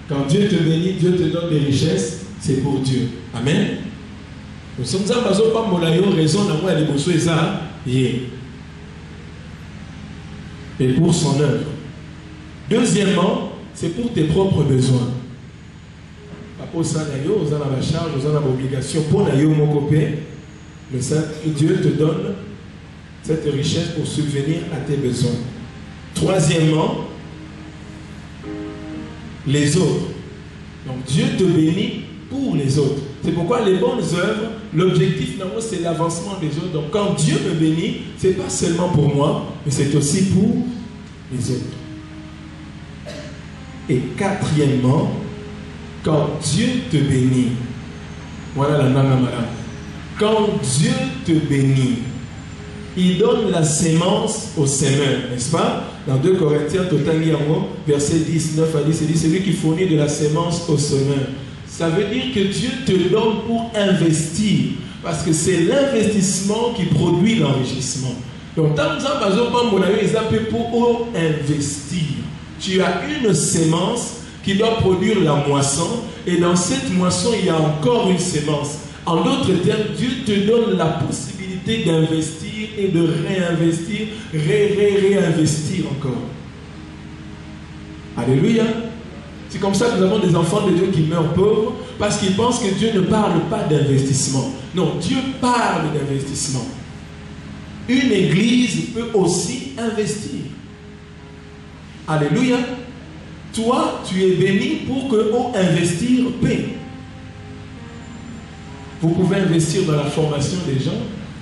Quand Dieu te bénit, Dieu te donne des richesses, c'est pour Dieu. Amen. Nous sommes en raison pas mon raison d'avoir les beaux et ça, et pour son œuvre. Deuxièmement, c'est pour tes propres besoins. Pour ça, vous avez la charge, vous avez l'obligation. Pour mon copain, Dieu te donne cette richesse pour subvenir à tes besoins. Troisièmement, les autres. Donc Dieu te bénit pour les autres. C'est pourquoi les bonnes œuvres, l'objectif c'est l'avancement des autres. Donc quand Dieu me bénit, ce n'est pas seulement pour moi, mais c'est aussi pour les autres. Et quatrièmement, quand Dieu te bénit, voilà la madame. Quand Dieu te bénit, il donne la sémence au semeur, n'est-ce pas? Dans 2 Corinthiens, verset 19 à 10, il dit, celui qui fournit de la sémence au semeur. Ça veut dire que Dieu te donne pour investir. Parce que c'est l'investissement qui produit l'enrichissement. Donc, tant que pour investir, tu as une sémence qui doit produire la moisson. Et dans cette moisson, il y a encore une sémence. En d'autres termes, Dieu te donne la possibilité d'investir et de réinvestir, réinvestir encore. Alléluia. C'est comme ça que nous avons des enfants de Dieu qui meurent pauvres parce qu'ils pensent que Dieu ne parle pas d'investissement. Non, Dieu parle d'investissement. Une église peut aussi investir. Alléluia. Toi, tu es béni pour que investir paie. Vous pouvez investir dans la formation des gens,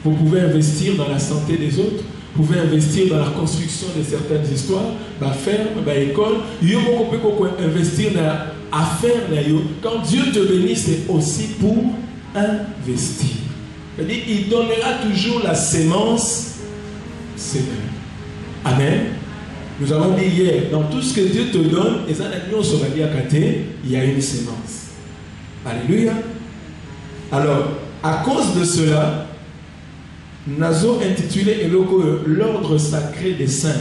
vous pouvez investir dans la santé des autres, vous pouvez investir dans la construction de certaines histoires, la ferme, l'école. Vous pouvez investir dans l'affaire. Quand Dieu te bénit, c'est aussi pour investir. C'est-à-dire, il donnera toujours la sémence sémée. Amen. Nous avons dit hier, dans tout ce que Dieu te donne, il y a une sémence. Alléluia. Alors, à cause de cela, Nazo intitulé l'ordre sacré des 5.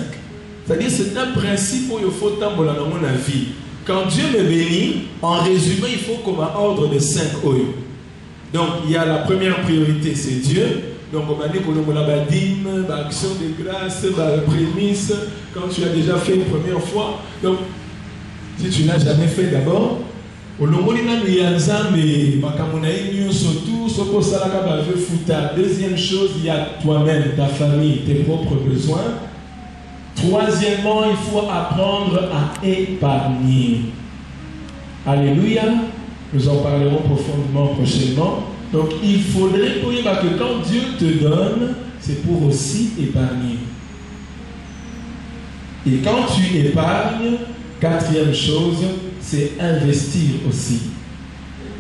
C'est-à-dire, c'est un principe où il faut tambola dans mon avis. Quand Dieu me bénit, en résumé, il faut comme un ordre de 5 oyo. Donc, il y a la première priorité, c'est Dieu. Donc, on va dire qu'on a la dîme, l'action de grâce, la prémisse, quand tu as déjà fait une première fois. Donc, si tu n'as jamais fait d'abord, deuxième chose, il y a toi-même, ta famille, tes propres besoins. Troisièmement, il faut apprendre à épargner. Alléluia. Nous en parlerons profondément prochainement. Donc, il faudrait que quand Dieu te donne, c'est pour aussi épargner. Et quand tu épargnes, quatrième chose, c'est investir aussi.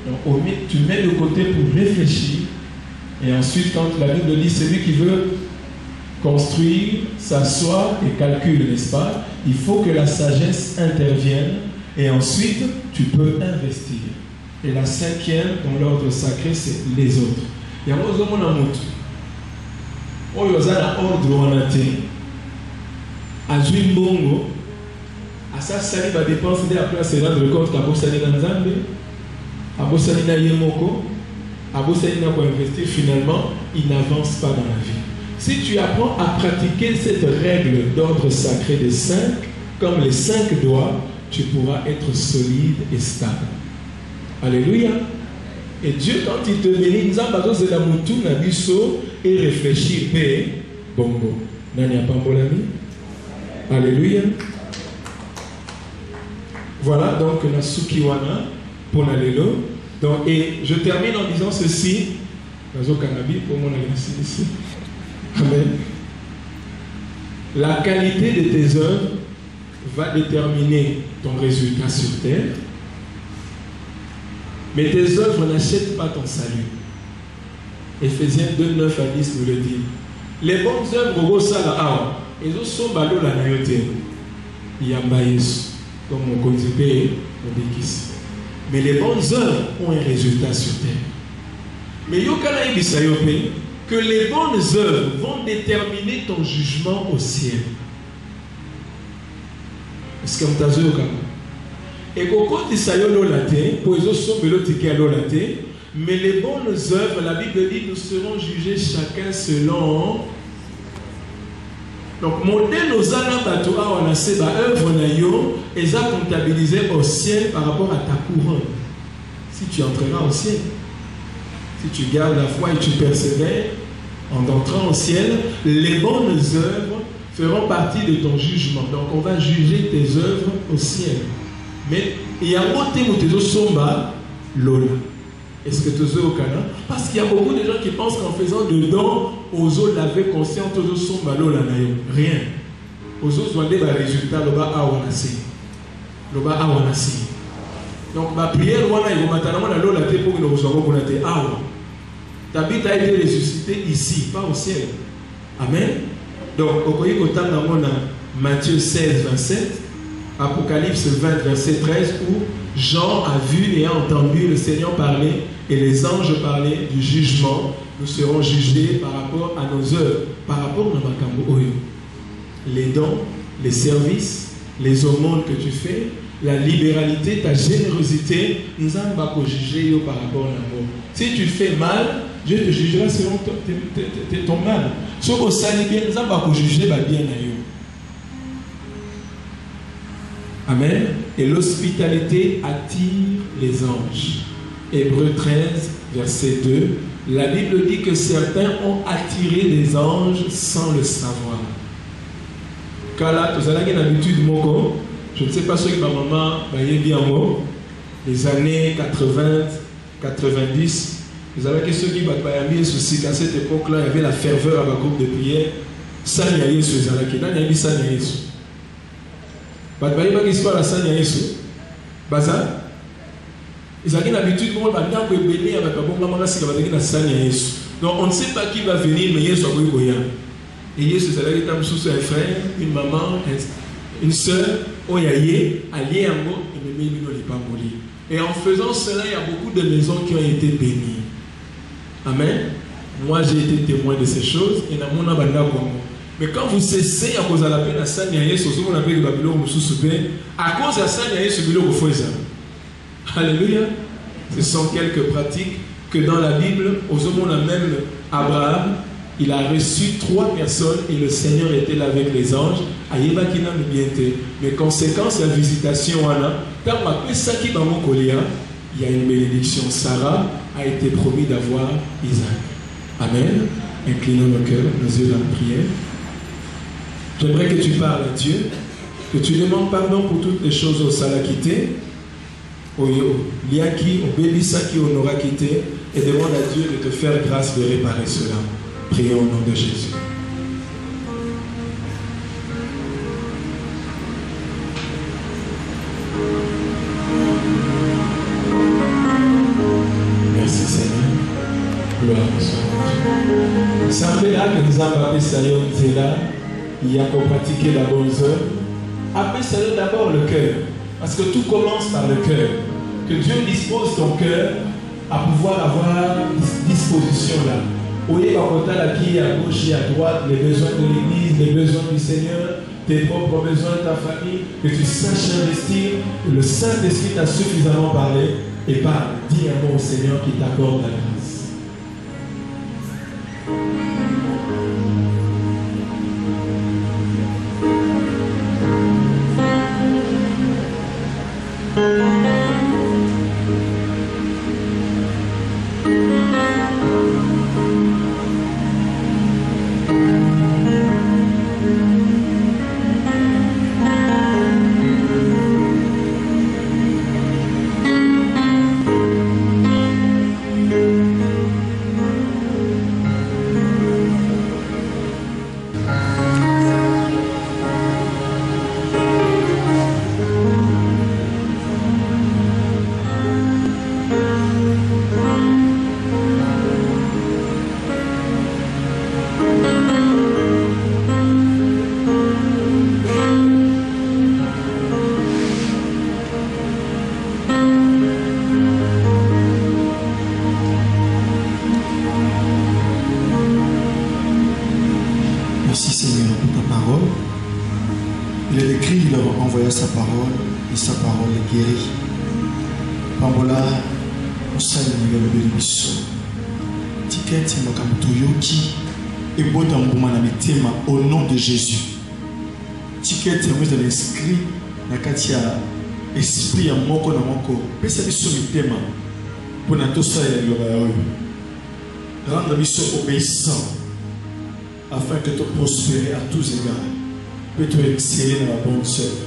Donc, tu mets de côté pour réfléchir. Et ensuite, quand la Bible dit celui qui veut construire, s'asseoir et calcule, n'est-ce pas? Il faut que la sagesse intervienne. Et ensuite, tu peux investir. Et la cinquième, dans l'ordre sacré, c'est les autres. Il y a un autre monde. Il y a un ordre à Jules Bongo. À ça, ça va dépenser après se rendre compte qu'à Bossani dans Zambé, à Bossani dans Yemoko, à Bossani dans investir, finalement, il n'avance pas dans la vie. Si tu apprends à pratiquer cette règle d'ordre sacré des 5, comme les 5 doigts, tu pourras être solide et stable. Alléluia. Et Dieu, quand il te bénit, nous avons besoin de la moutou, et réfléchir, bongo. Nani a pas l'ami? Alléluia. Voilà donc la Sukiwana pour la Lelo. Donc, et je termine en disant ceci. Pour mon ici. Amen. La qualité de tes œuvres va déterminer ton résultat sur terre. Mais tes œuvres n'achètent pas ton salut. Éphésiens 2, 9 à 10 nous le dit. Les bonnes œuvres au Sala, ils sont balo la nayote. Yamba Yesu. Comme on connaît, on dit. Mais les bonnes œuvres ont un résultat sur terre. Mais Yokala Ibisayope, que les bonnes œuvres vont déterminer ton jugement au ciel. Est-ce que vous avez vu? Et quand tu sais mais les bonnes œuvres, la Bible dit, nous serons jugés chacun selon. Donc, modèle aux anabato on a ces œuvres nayo et ça comptabilisé au ciel par rapport à ta couronne. Si tu entreras au ciel, si tu gardes la foi et tu persévères en entrant au ciel, les bonnes œuvres feront partie de ton jugement. Donc, on va juger tes œuvres au ciel. Mais il y a un thème où tu es somba lola. Est-ce que tu es au Canada? Parce qu'il y a beaucoup de gens qui pensent qu'en faisant de dons aux autres laver conscient, tu es somba lola. Rien. Aux autres, on a des résultats. Loba awanasi. Loba awanasi. Donc ma prière, voilà, il va maintenant la lola pour que nous soyons connectés. Ta vie a été ressuscitée ici, pas au ciel. Amen. Donc, au Koyi Kotam, Matthieu 16, 27, Apocalypse 20, verset 13, où Jean a vu et a entendu le Seigneur parler et les anges parler du jugement. Nous serons jugés par rapport à nos œuvres, par rapport à Makambo Oyo. Les dons, les services, les aumônes que tu fais, la libéralité, ta générosité, nous allons juger par rapport à l'amour. Si tu fais mal, Dieu te jugera selon ton mal. Si tu sali bien, nous allons juger bien. Amen. Et l'hospitalité attire les anges. Hébreux 13, verset 2. La Bible dit que certains ont attiré les anges sans le savoir. Car là, tu as l'habitude, Moko. Je ne sais pas ce que ma maman m'a dit en haut. Les années 80, 90. Vous avez ceux qui m'ont mis souci. À cette époque-là, il y avait la ferveur à ma groupe de prière. Ça, il y a eu ce Zalaki. Là, il y a eu ça, il y a eu ça. Ils ont l'habitude de donc on ne sait pas qui va venir, mais Yesu et Yesu c'est un frère, une maman, une soeur, et en faisant cela, il y a beaucoup de maisons qui ont été bénies. Amen. Moi j'ai été témoin de ces choses et mais quand vous cessez à cause de la peine à Sanya Yesu, à cause de la Sanya Yesu, alléluia. Ce sont quelques pratiques que dans la Bible, aux hommes, même Abraham, il a reçu 3 personnes et le Seigneur était là avec les anges. Mais conséquence de la visitation, il y a une bénédiction. Sarah a été promis d'avoir Isaac. Amen. Inclinons nos cœurs, nos yeux dans la prière. J'aimerais que tu parles à Dieu, que tu demandes pardon pour toutes les choses au Salakité, au Liaki, au Bébissaki, au Norakité, et demande à Dieu de te faire grâce de réparer cela. Prions au nom de Jésus. Merci Seigneur. Gloire au Seigneur. Ça fait là que nous avons appelé Sayon Zéla. Il y a pour pratiquer la bonne œuvre. Appelle d'abord le cœur. Parce que tout commence par le cœur. Que Dieu dispose ton cœur à pouvoir avoir disposition là. Oyez qui à gauche et à droite, les besoins de l'église, les besoins du Seigneur, tes propres besoins de ta famille, que tu saches investir. Le Saint-Esprit t'a suffisamment parlé et parle. Dis un mot au Seigneur qui t'accorde la grâce. Au nom de Jésus. Ticket de l'inscrit na katia esprit ya moko na moko. Pesa biso mitema pour na tosa ya loba yo. Rendre biso obéissant afin que tu prospérer à tous égards. Que tu exceller dans la bonne œuvre.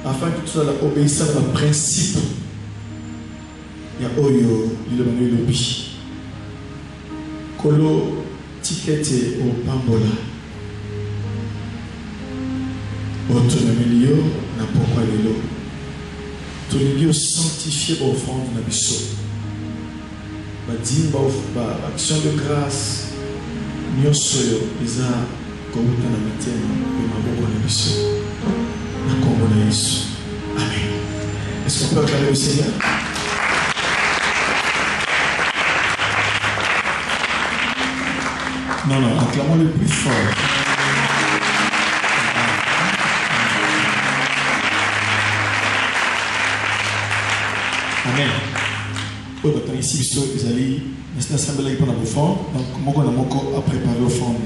Afin que tu sois obéissant dans le principe. Ya oyo loba no lobi. Kolo ticket au pambola. Autonomie na pourquoi lelo. Tolingi sanctifier ba offrande na biso. Ba dimba ba action de grâce. Nyoso yo eza ekouta na mitema mpe maboko na biso na kombo na Yesu. Amen. Est-ce qu'on peut acclamer le Seigneur? Non, non, acclamons le plus fort. Amen. Ici, ils allaient l'assemblée pour la offrande. Donc, Moko a préparé l'offrande.